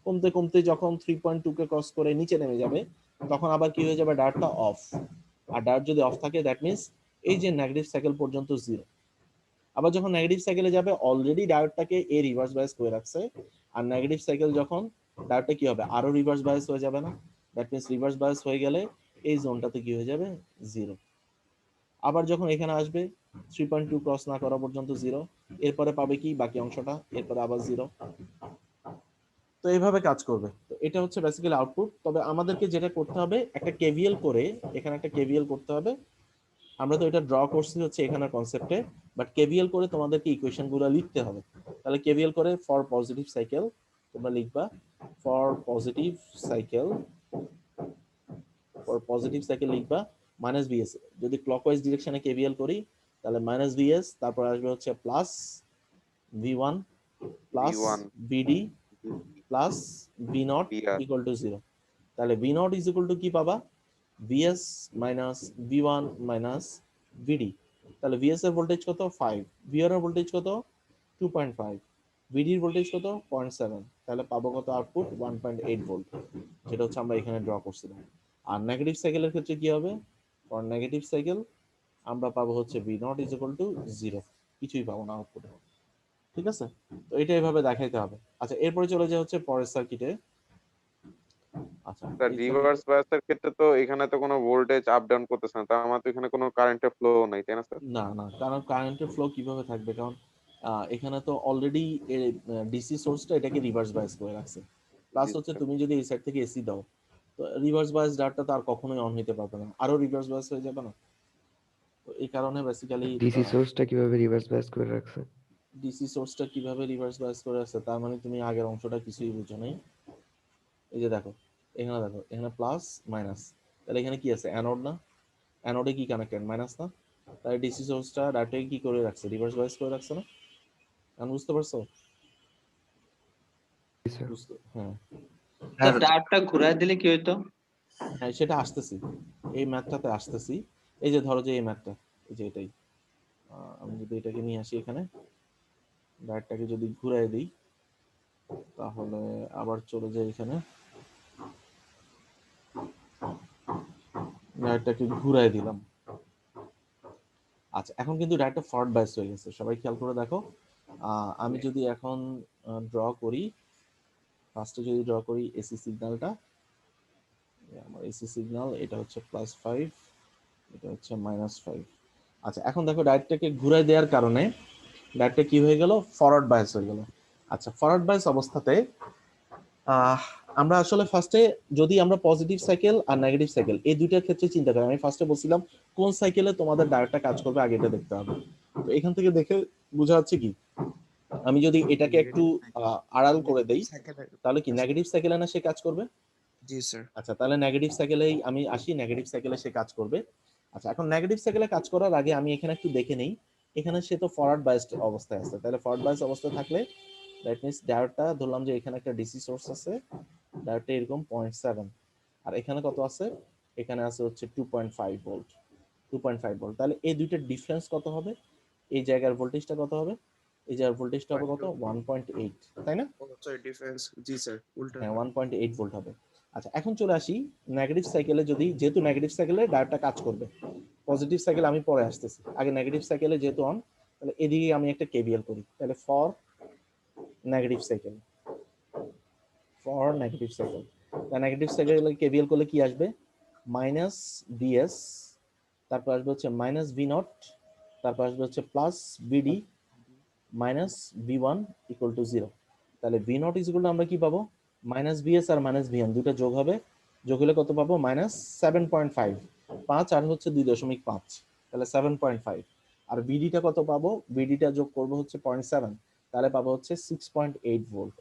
কমতে কমতে যখন 3.2 কে ক্রস করে নিচে নেমে যাবে তখন আবার কি হয়ে যাবে, ডায়োডটা অফ। আর ডায়োড যদি অফ থাকে দ্যাট মিন্স এই যে নেগেটিভ সাইকেল পর্যন্ত 0। আবার যখন নেগেটিভ সাইকেলে যাবে অলরেডি ডায়োডটাকে এ রিভার্স বায়াস করে রাখছে, আর নেগেটিভ সাইকেল যখন ডায়োডটা কি হবে আরো রিভার্স বায়াস হয়ে যাবে না, দ্যাট মিন্স রিভার্স বায়াস হয়ে গেলে এই জোনটাতে কি হয়ে যাবে 0। আবার যখন এখানে আসবে 3.2 ক্রস না করা পর্যন্ত 0, এরপরে পাবে কি বাকি অংশটা, এরপরে আবার 0। তো এইভাবে কাজ করবে। তো এটা হচ্ছে বেসিক্যালি আউটপুট। তবে আমাদেরকে যেটা করতে হবে একটা কেভিএল করে, এখানে একটা কেভিএল করতে হবে। আমরা তো এটা ড্র করছি হচ্ছে এখানে কনসেপ্টে, বাট কেভিএল করে তোমাদেরকে ইকুয়েশন গুলো লিখতে হবে। তাহলে কেভিএল করে ফর পজিটিভ সাইকেল তোমরা লিখবা for positive cycle, for positive cycle লিখবা মাইনাস ভিএস। যদি ক্লকওয়াইজ ডিরেকশনে কেভিএল করি তাহলে মাইনাস ভিএস, তারপর আসবে হচ্ছে প্লাস ভি1 plus V1 VD plus V naught VR equal to 0। তাহলে V naught is equal to কি পাবা, ভিএস মাইনাস ভি1 মাইনাস ভিডি। তাহলে ভিএস এর ভোল্টেজ কত 5, ভিআর এর ভোল্টেজ কত 2.5, ভিডি এর ভোল্টেজ কত 0.7, তাহলে পাবো কত আউটপুট 1.8 ভোল্ট, যেটা হচ্ছে আমরা এখানে ড্র করছিলাম। আর নেগেটিভ সাইকেলের ক্ষেত্রে কি হবে, ফর নেগেটিভ সাইকেল আমরা পাবো হচ্ছে V naught is equal to 0, কিছুই পাবো না আউটপুটে, ঠিক আছে। তো এটা এভাবে দেখাইতে হবে। আচ্ছা এরপরে চলে যায় হচ্ছে পরের সার্কিটে। আচ্ছা স্যার এই রিভার্স বায়াসের ক্ষেত্রে তো এখানে তো কোনো ভোল্টেজ আপ ডাউন করতেছে না, তার মানে তো এখানে কোনো কারেন্টের ফ্লো নাই, তাই না স্যার? না না, কারণ কারেন্টের ফ্লো কিভাবে থাকবে, কারণ এখানে তো অলরেডি ডিসি সোর্সটা এটাকে রিভার্স বায়াস করে রাখছে। প্লাস জি হচ্ছে স্যার। তুমি যদি এই সাইড থেকে এসি দাও তো রিভার্স বায়াস ডাটটা তো আর কখনোই অন হইতে পারবে না, আরো রিভার্স বায়াস হয়ে যাবে না। তো এই কারণে বেসিক্যালি ডিসি সোর্সটা কিভাবে রিভার্স বায়াস করে রাখছে? ডিসি সোর্সটা কিভাবে রিভার্স বায়াস করে রাখছে তার মানে তুমি আগের অংশটা কিছুই বুঝো নাই। এই যে দেখো এখানে প্লাস মাইনাস, তাহলে এখানে কি আছে অ্যানোড না, অ্যানোডে কি কানেক্টেড মাইনাস না, তাহলে ডিসি সোর্সটা ডাটাকে কি করে রাখছে রিভার্স বায়াস করে রাখছে না। এখন বুঝতে পারছো? জি স্যার। হ্যাঁ স্যার ডায়োডটা ঘুরাই দিলে কি হইতো? হ্যাঁ সেটা আসতেছি, এই ম্যাথটাতে আসতেছি। এই যে ধরো যে এই ম্যাথটা, এই যে এটাই। আমি যদি এটাকে নিয়ে আসি এখানে, ডায়ারটাকে যদি ঘুরাই দিই, তাহলে আবার চলে যায় এখানে, ডায়ারটাকে ঘুরাই দিলাম। আচ্ছা, এখন কিন্তু ডায়ারটা ফরওয়ার্ড বাইস হয়ে গেছে, সবাই খেয়াল করে দেখো। আমি যদি এখন ড্র করি, ফার্স্টে যদি ড্র করি এসি সিগন্যালটা, আমার এসি সিগন্যাল এটা হচ্ছে +5, এটা হচ্ছে -5। আচ্ছা, এখন দেখো ডায়ারটাকে ঘুরাই দেওয়ার কারণে ডায়ারটা কি হয়ে গেল, ফরওয়ার্ড বায়াস হয়ে গেল। আচ্ছা, ফরওয়ার্ড বায়াস অবস্থাতে আমরা আসলে ফার্স্টে যদি আমরা পজিটিভ সাইকেল আর নেগেটিভ সাইকেল এই দুইটার ক্ষেত্রে চিন্তা করি, আমি ফার্স্টে বলছিলাম কোন সাইকেলে তোমাদের ডায়ারটা কাজ করবে আগে এটা দেখতে হবে। তো এখান থেকে দেখে বোঝা যাচ্ছে কি, আমি যদি এটাকে একটু আড়াল করে দেই, তাহলে কি নেগেটিভ সাইকেলে না সে কাজ করবে? জি স্যার। আচ্ছা, তাহলে নেগেটিভ সাইকেলেই আমি আসি, নেগেটিভ সাইকেলে সে কাজ করবে। আচ্ছা, এখন নেগেটিভ সাইকেলে কাজ করার আগে আমি এখানে একটু দেখে নেই, এখানে সে তো ফরওয়ার্ড বায়াসড অবস্থায় আছে, তাহলে ফরওয়ার্ড বায়াস অবস্থায় থাকলে দ্যাট মিন্স ডায়োডটা ধরলাম যে এখানে একটা ডিসি সোর্স আছে, ডায়োডটা এরকম 0.7, আর এখানে কত আছে, এখানে আছে হচ্ছে 2.5 ভোল্ট, 2.5 ভোল্ট। তাহলে এই দুইটার ডিফারেন্স কত হবে, এই জায়গার ভোল্টেজটা কত হবে, এই জায়গার ভোল্টেজটা হবে কত, 1.8, তাই না? সরি ডিফারেন্স, জি স্যার, উল্টা। হ্যাঁ, 1.8 ভোল্ট হবে। আচ্ছা, এখন চলে আসি নেগেটিভ সাইকেলে, যদি যেহেতু নেগেটিভ সাইকেলে ডায়োডটা কাজ করবে, পজিটিভ সাইকেল আমি পরে আসতেছি, আগে নেগেটিভ সাইকেলে যেহেতু অন, তাহলে এদিকে আমি একটা কেভিএল করি, তাহলে for negative cycle, for negative cycle, তাহলে নেগেটিভ সাইকেলে কেভিএল করলে কি আসবে, -vs, তারপর আসবে হচ্ছে -v0, তারপর আসবে হচ্ছে +vd -v1 = 0। তাহলে v0 = আমরা কি পাবো, -vs আর -vn দুটো যোগ হবে, যোগ হলে কত পাবো, -7.5, 5 আর হচ্ছে 2.5, তাহলে 7.5। আর vd-টা কত পাবো, vd-টা যোগ করব হচ্ছে 0.7, তাহলে পাবো হচ্ছে 6.8 ভোল্ট।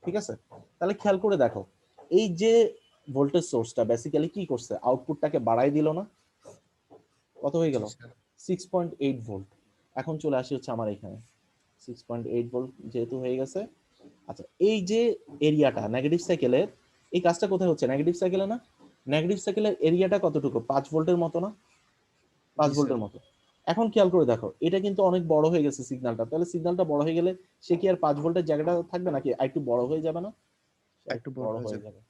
ঠিক আছে, তাহলে খেয়াল করে দেখো, এই যে ভোল্টেজ সোর্সটা বেসিক্যালি কি করছে, আউটপুটটাকে বাড়াই দিল না, কত হয়ে গেল, 6.8 ভোল্ট। এখন চলে আসি হচ্ছে আমার এখানে 6.8 ভোল্ট যেহেতু হয়ে গেছে। আচ্ছা, এই যে এরিয়াটা নেগেটিভ সাইকেলের, এই কাজটা কোথায় হচ্ছে, নেগেটিভ সাইকেলে না, নেগেটিভ সাইকেলের এরিয়াটা কতটুকু, 5 ভোল্টের মতো না, 5 ভোল্টের মতো। এখন খেয়াল করে দেখো, এটা কিন্তু অনেক বড় হয়ে গেছে সিগন্যালটা, তাহলে সিগন্যালটা বড় হয়ে গেলে সে কি আর 5 ভোল্টের জায়গাটা থাকবে নাকি, একটু বড় হয়ে যাবে না, একটু বড় হয়ে যাবে।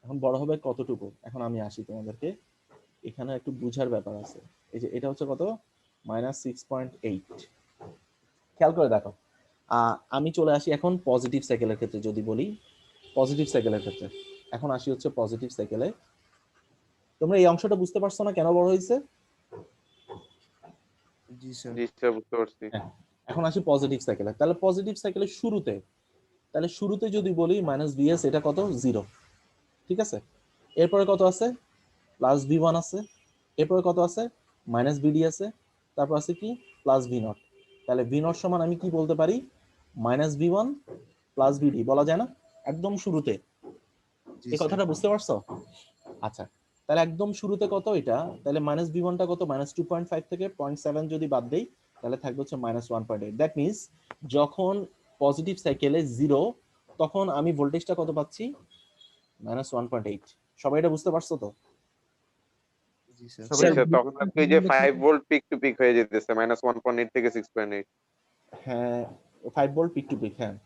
এখন বড় হবে কতটুকু, এখন আমি আসি তোমাদেরকে, এখানে একটু বুঝার ব্যাপার আছে। এই যে এটা হচ্ছে কত, -6.8। খেয়াল করে দেখো, আমি চলে আসি এখন পজিটিভ সাইকেলের ক্ষেত্রে, যদি বলি পজিটিভ সাইকেলের ক্ষেত্রে, এখন আসি হচ্ছে পজিটিভ সাইকেলে। তোমরা এই অংশটা বুঝতে পারছো না কেন বড় হয়েছে? জি স্যার। জি স্যার, বুঝতে পারছি। এখন আসি পজিটিভ সাইকেলে, তাহলে পজিটিভ সাইকেলের শুরুতে, তাহলে শুরুতে যদি বলি -vs, এটা কত, 0, ঠিক আছে। এরপরে কত আছে, +v1 আছে, এরপরে কত আছে, -vd আছে, তারপর আছে কি, +v0। তাহলে v0 সমান আমি কি বলতে পারি, -v1 +vd বলা যায় না একদম শুরুতে, এই কথাটা বুঝতে পারছো? আচ্ছা, তাহলে একদম শুরুতে কত এটা, তাহলে -v1টা কত, -2.5 থেকে 0.7 যদি বাদ দেই, তাহলে থাকবে হচ্ছে -1.8। দ্যাট মিন্স যখন পজিটিভ সাইকেলে 0, তখন আমি ভোল্টেজটা কত পাচ্ছি, -1.8। সবাই এটা বুঝতে পারছো তো? জি স্যার। জি স্যার, তখন আর কি যে 5 ভোল্ট পিক টু পিক হয়ে যেতেছে, -1.8 থেকে 6.8। হ্যাঁ, 5 ভোল্ট পিক টু পিক, হ্যাঁ।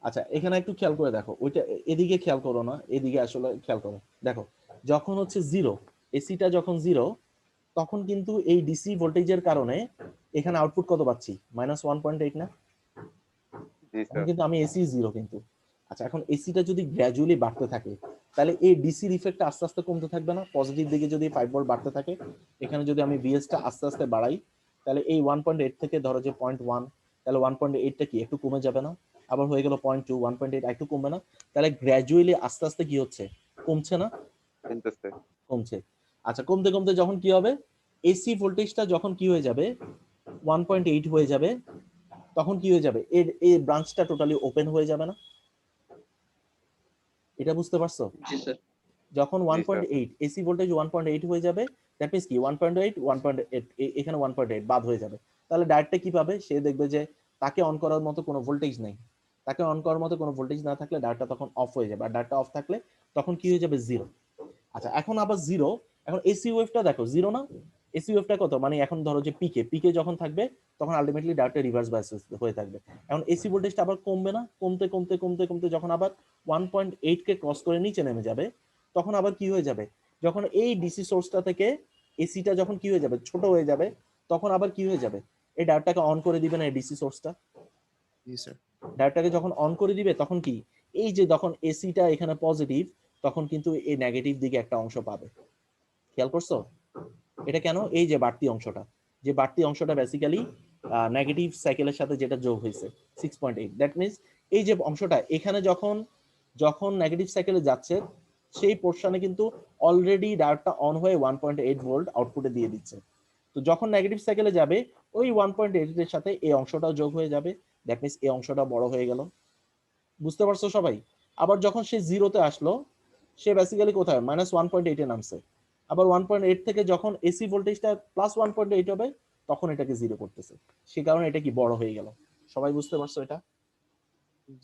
আচ্ছা, এখানে একটু খেয়াল করে দেখো, ওইটা এদিকে খেয়াল করো না, এদিকে আসলে খেয়াল করো। দেখো, যখন হচ্ছে 0, এসিটা যখন 0, তখন কিন্তু এই ডিসি ভোল্টেজের কারণে এখানে আউটপুট কত পাচ্ছি, -1.8 না, জি এখন স্যার। কিন্তু আমি এসি 0 কিন্তু। আচ্ছা, এখন এসিটা যদি গ্র্যাজুয়ালি বাড়তে থাকে, তাহলে এই ডিসির ইফেক্টটা আস্তে আস্তে কমতে থাকবে না, পজিটিভ দিকে যদি 5 ভোল্ট বাড়তে থাকে, এখানে যদি আমি ভিএসটা আস্তে আস্তে বাড়াই, তাহলে এই 1.8 থেকে ধরো যে 0.1, তাহলে 1.8টা কি একটু কমে যাবে না, আবার হয়ে গেল 0.2, 1.8 একটু কমবে না, তাহলে গ্র্যাজুয়ালি আস্তে আস্তে কি হচ্ছে, কমছে না, শুনতেছে। কমছে। আচ্ছা, কমতে কমতে যখন কি হবে, এসি ভোল্টেজটা যখন কি হয়ে যাবে, 1.8 হয়ে যাবে, তখন কি হয়ে যাবে, এর এই ব্রাঞ্চটা টোটালি ওপেন হয়ে যাবে না, এটা বুঝতে পারছো? জি স্যার। যখন জি স্যার। 1.8 এসি ভোল্টেজ 1.8 হয়ে যাবে, দ্যাট মিন্স কি 1.8 1.8 এখানে 1.8 বাদ হয়ে যাবে, তাহলে ডায়োডটা কি পাবে, সে দেখবে যে তাকে অন করার মতো কোনো ভোল্টেজ নেই, তাকে অন করার মতো কোনো ভোল্টেজ না থাকলে ডায়োডটা তখন অফ হয়ে যাবে, আর ডায়োডটা অফ থাকলে তখন কি হয়ে যাবে, 0। আচ্ছা, এখন আবার 0, এখন এসি ওয়েভটা দেখো 0 না, এসি ওয়েভটা কত, মানে এখন ধরো যে পিকে যখন থাকবে তখন আলটিমেটলি ডায়োডটা রিভার্স বায়াস হয়ে থাকবে। এখন এসি ভোল্টেজটা আবার কমবে না, কমতে কমতে কমতে কমতে যখন আবার 1.8 কে ক্রস করে নিচে নেমে যাবে, তখন আবার কি হয়ে যাবে, যখন এই ডিসি সোর্সটা থেকে এসিটা যখন কি হয়ে যাবে, ছোট হয়ে যাবে, তখন আবার কি হয়ে যাবে, এই ডায়োডটাকে অন করে দিবে না এই ডিসি সোর্সটা। জি স্যার। ডায়োডটাকে যখন অন করে দিবে তখন কি, এই যে যখন এসিটা এখানে পজিটিভ, তখন কিন্তু এই নেগেটিভ দিকে একটা অংশ পাবে। খেয়াল করছো এটা কেন, এই যে বাড়তি অংশটা, যে বাড়তি অংশটা বেসিক্যালি নেগেটিভ সাইকেলের সাথে যেটা যোগ হয়েছে 6.8, দ্যাট মিনস এই যে অংশটা এখানে যখন যখন নেগেটিভ সাইকেলে যাচ্ছে সেই পোর্শনে কিন্তু অলরেডি ডায়োডটা অন হয়ে 1.8 ভোল্ট আউটপুটে দিয়ে দিচ্ছে। তো যখন নেগেটিভ সাইকেলে যাবে ওই 1.8 এর সাথে এই অংশটাও যোগ হয়ে যাবে, দ্যাট মিনস এই অংশটা বড় হয়ে গেল। বুঝতে পারছো সবাই? আবার যখন সে জিরোতে আসলো, সে বেসিক্যালি কোথায়, -1.8 এ নামছে। আবার 1.8 থেকে যখন এসি ভোল্টেজটা +1.8 হবে, তখন এটাকে জিরো করতেছে, সে কারণে এটা কি বড় হয়ে গেল। সবাই বুঝতে পারছো এটা?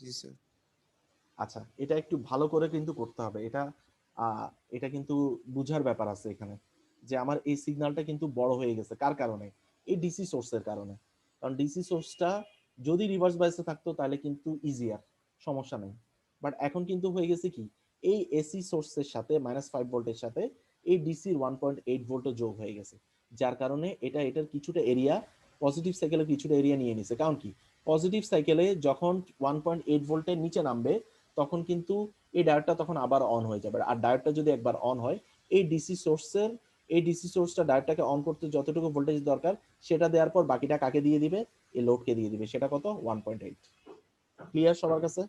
জি স্যার। আচ্ছা, এটা একটু ভালো করে কিন্তু করতে হবে, এটা এটা কিন্তু বুঝার ব্যাপার আছে এখানে, যে আমার এই সিগন্যালটা কিন্তু বড় হয়ে গেছে কার কারণে, এই ডিসি সোর্সের কারণে। কারণ ডিসি সোর্সটা যদি রিভার্স বাইসে থাকতো তাহলে কিন্তু ইজিয়ার, সমস্যা নেই। বাট এখন কিন্তু হয়ে গেছে কি, এই এসি সোর্সের সাথে -5 ভোল্টের সাথে এই ডিসির 1.8 ভোল্টও যোগ হয়ে গেছে, যার কারণে এটা এটার কিছুটা এরিয়া পজিটিভ সাইকেলের কিছুটা এরিয়া নিয়ে নিছে। কারণ কি, পজিটিভ সাইকেলে যখন 1.8 ভোল্টের নিচে নামবে তখন কিন্তু এই ডায়োডটা তখন আবার অন হয়ে যাবে। আর ডায়োডটা যদি একবার অন হয়, এই ডিসি সোর্সটা ডায়োডটাকে অন করতে যতটুকু ভোল্টেজ দরকার সেটা দেওয়ার পর বাকিটা কাকে দিয়ে দিবে, এই লোডকে দিয়ে দিবে। সেটা কত, 1.8। ক্লিয়ার সবার কাছে?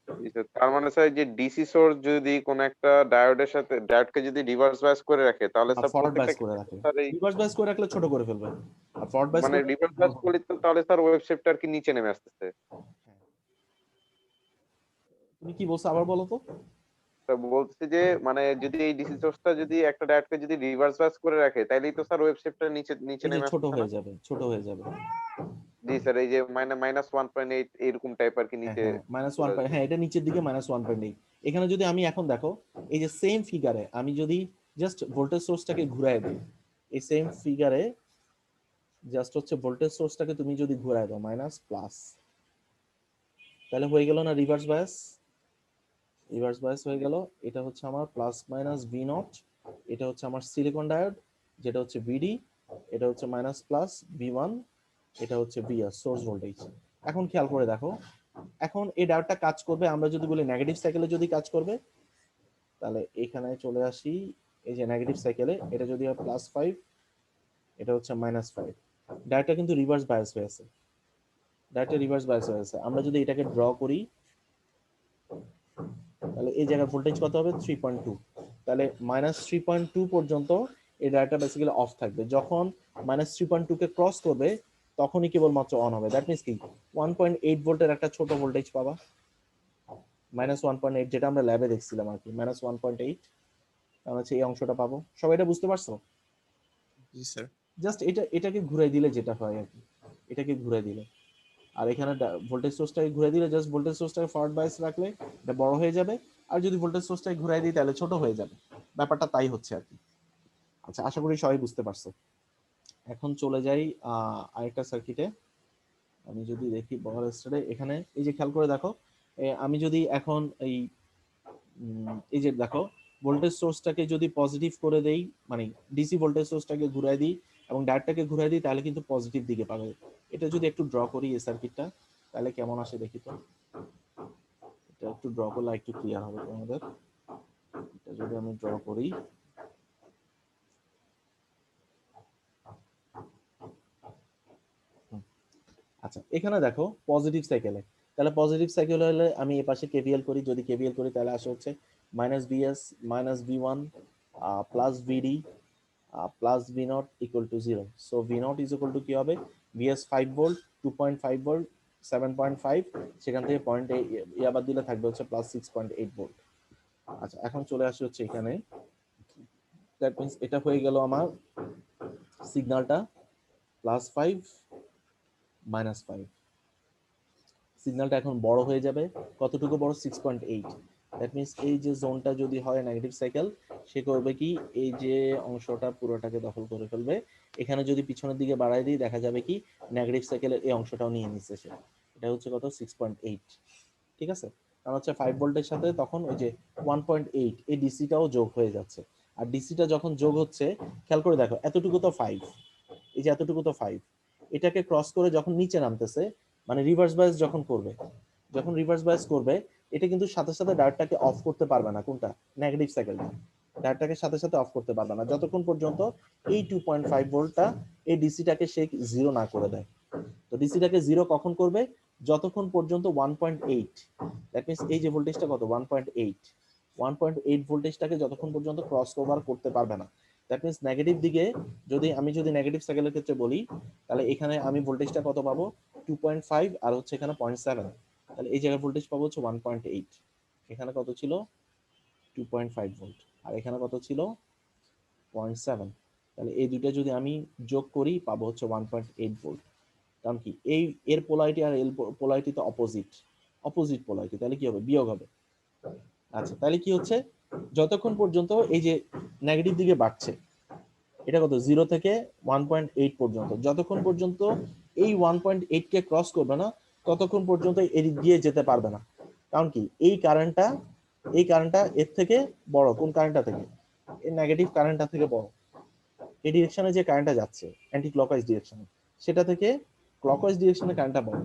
জি স্যার, তার মানে স্যার যে ডিসি সোর্স যদি কোন একটা ডায়োডের সাথে ডায়োডকে যদি রিভার্স বায়াস করে রাখে তাহলে আর স্যার ফরওয়ার্ড প্রত্যেকটা বাইস করে রাখে, স্যার এই রিভার্স বাইস করে রাখলে ছোট করে ফেলবে, আর ফরওয়ার্ড বাইস মানে করে রিভার্স বড় বায়াস হবে। করলে তো তাহলে স্যার ওয়েভ শেপটা আর কি নিচে নেমে আসতেছে। তুমি কি বলছো আবার বলো তো? তা বলতেছি যে মানে যদি এই ডিসি সোর্সটা যদি একটা ডায়োডকে যদি রিভার্স বায়াস করে রাখে তাইলেই তো স্যার ওয়েভ শেপটা নিচে নিচে এই যে নেমে ছোট আসতেছে না। হয়ে যাবে, ছোট হয়ে যাবে। জি স্যার, এই যে -1.8 এরকম টাইপ আর কি হ্যাঁ নিচে হ্যাঁ, চলে -1. আসবে। হ্যাঁ, এটা নিচের দিকে -1.8। এখানে যদি আমি এখন দেখো, এই যে সেম ফিগারে আমি যদি জাস্ট ভোল্টেজ সোর্সটাকে ঘুরায় দিই, এই সেম ফিগারে জাস্ট হচ্ছে ভোল্টেজ সোর্সটাকে তুমি যদি ঘুরায় দাও মাইনাস প্লাস, তাহলে হয়ে গেল না রিভার্স বায়াস, রিভার্স বায়াস হয়ে গেল। এটা হচ্ছে আমার প্লাস মাইনাস ভি নট, এটা হচ্ছে আমার সিলিকন ডায়োড, যেটা হচ্ছে ভিডি, এটা হচ্ছে মাইনাস প্লাস ভি1, এটা হচ্ছে ভিআর সোর্স ভোল্টেজ। এখন খেয়াল করে দেখো, এখন এই ডায়োডটা কাজ করবে, আমরা যদি বলি নেগেটিভ সাইকেলে যদি কাজ করবে, তাহলে এখানে চলে আসি, এই যে নেগেটিভ সাইকেলে এটা যদি হয় +5, এটা হচ্ছে -5, ডায়োডটা কিন্তু রিভার্স বায়াস হয়ে আছে, ডায়োডটা রিভার্স বায়াস হয়ে আছে। আমরা যদি এটাকে ড্র করি, তাহলে এই জায়গায় ভোল্টেজ কত হবে, 3.2, তাহলে -3.2 পর্যন্ত এই ডায়োডটা বেসিক্যালি অফ থাকবে। যখন -3.2 কে ক্রস করবে তখনই কেবলমাত্র অন হবে। দ্যাট মিনস কি, 1.8 ভোল্টের একটা ছোট ভোল্টেজ পাবা, -1.8, যেটা আমরা ল্যাবে দেখছিলাম আর কি, -1.8, তাহলে হচ্ছে এই অংশটা পাবো। সবাই এটা বুঝতে পারছো? জি স্যার। জাস্ট এটাকে ঘুরাই দিলে যেটা হয় আর কি, এটাকে ঘুরাই দিলে, আর এখানে ভোল্টেজ সোর্সটাকে ঘুরে দিলে, জাস্ট ভোল্টেজ সোর্সটাকে ফরওয়ার্ড বাইস রাখলে এটা বড় হয়ে যাবে, আর যদি ভোল্টেজ সোর্সটাকে ঘুরাই দিই তাহলে ছোট হয়ে যাবে। ব্যাপারটা তাই হচ্ছে আর কি। আচ্ছা, আশা করি সবাই বুঝতে পারছো। এখন চলে যাই আরেকটা সার্কিটে। আমি যদি দেখি বড় স্টারে, এখানে এই যে খেয়াল করে দেখো, আমি যদি এখন এই যে দেখো ভোল্টেজ সোর্সটাকে যদি পজিটিভ করে দেই, মানে ডিসি ভোল্টেজ সোর্সটাকে ঘুরাই দিই এবং ডায়োডটাকে ঘুরাই দিই, তাহলে কিন্তু পজিটিভ দিকে পাবে। এটা যদি একটু ড্র করি এই সার্কিটটা, তাহলে কেমন আসে দেখি তো। এটা একটু ড্র করলে একটু ক্লিয়ার হবে তোমাদের। এটা যদি আমি ড্র করি, আচ্ছা এখানে দেখো পজিটিভ সাইকেলে, তাহলে পজিটিভ সাইকেল হলে আমি এই পাশে কেভিএল করি, যদি কেভিএল করি তাহলে আসে হচ্ছে -vs -v1 plus VD plus V naught equal to 0। So V naught is equal to কি হবে, ভিএস 5 ভোল্ট, 2.5 ভোল্ট, 7.5, সেখান থেকে পয়েন্ট আবার দিলে থাকবে হচ্ছে +6.8 ভোল্ট। আচ্ছা, এখন চলে আসি হচ্ছে এখানে, দ্যাট মিনস এটা হয়ে গেল আমার সিগন্যালটা +5 -5। সিগন্যালটা এখন বড় হয়ে যাবে, কতটুকু বড়, 6.8। দ্যাট মিন্স এই যে জোনটা যদি হয় নেগেটিভ সাইকেল, সে করবে কি এই যে অংশটা পুরোটাকে দখল করে ফেলবে। এখানে যদি পিছনের দিকে বাড়াই দিই দেখা যাবে কি নেগেটিভ সাইকেলের এই অংশটাও নিয়ে নিচ্ছে সে। এটা হচ্ছে কত 6.8, ঠিক আছে। কারণ হচ্ছে 5 ভোল্টের সাথে তখন ওই যে 1.8 এই ডিসিটাও যোগ হয়ে যাচ্ছে। আর ডিসিটা যখন যোগ হচ্ছে, খেয়াল করে দেখো এতটুকু তো 5, এই যে এতটুকু তো 5, এটাকে ক্রস করে যখন নিচে নামতেছে মানে রিভার্স বায়াস যখন করবে, যখন রিভার্স বায়াস করবে এটা কিন্তু সাথে সাথে ডায়োডটাকে অফ করতে পারবে না। কোনটা? নেগেটিভ সাইকেলটা। ডায়োডটাকে সাথে সাথে অফ করতে পারবে না যতক্ষণ পর্যন্ত এই 2.5 ভোল্টটা এই ডিসিটাকে সে জিরো না করে দেয়। তো ডিসিটাকে জিরো কখন করবে? যতক্ষণ পর্যন্ত 1.8, দ্যাট মিন্স এই যে ভোল্টেজটা কত 1.8 ভোল্টেজটাকে যতক্ষণ পর্যন্ত ক্রস ওভার করতে পারবে না। দ্যাট মিন্স নেগেটিভ দিকে যদি নেগেটিভ সাইকেলের ক্ষেত্রে বলি, তাহলে এখানে আমি ভোল্টেজটা কত পাবো 2.5 আর হচ্ছে এখানে 0.7, তাহলে এই জায়গায় ভোল্টেজ পাবো হচ্ছে 1.8। এখানে কত ছিল 2.5 ভোল্ট আর এখানে কত ছিল 0.7, তাহলে এই দুইটা যদি আমি যোগ করি পাবো হচ্ছে 1.8 ভোল্ট। কারণ কি এই এর পোলারিটি আর এর পোলারিটি তো অপোজিট পোলারিটি, তাহলে কি হবে বিয়োগ হবে। আচ্ছা তাহলে কি হচ্ছে যতক্ষণ পর্যন্ত এই যে নেগেটিভ দিকে বাড়ছে, এটা কত 0 থেকে 1.8 পর্যন্ত, যতক্ষণ পর্যন্ত এই 1.8 কে ক্রস করবে না ততক্ষণ পর্যন্ত এদিক দিয়ে যেতে পারবে না। কারণ কি এই কারেন্টটা এর থেকে বড়। কোন কারেন্টটা থেকে? এই নেগেটিভ কারেন্টটা থেকে বড়। এই ডিরেকশনে যে কারেন্টটা যাচ্ছে অ্যান্টি ক্লকওয়াইজ ডিরেকশনে, সেটা থেকে ক্লকওয়াইজ ডিরেকশনে কারেন্টটা বড়।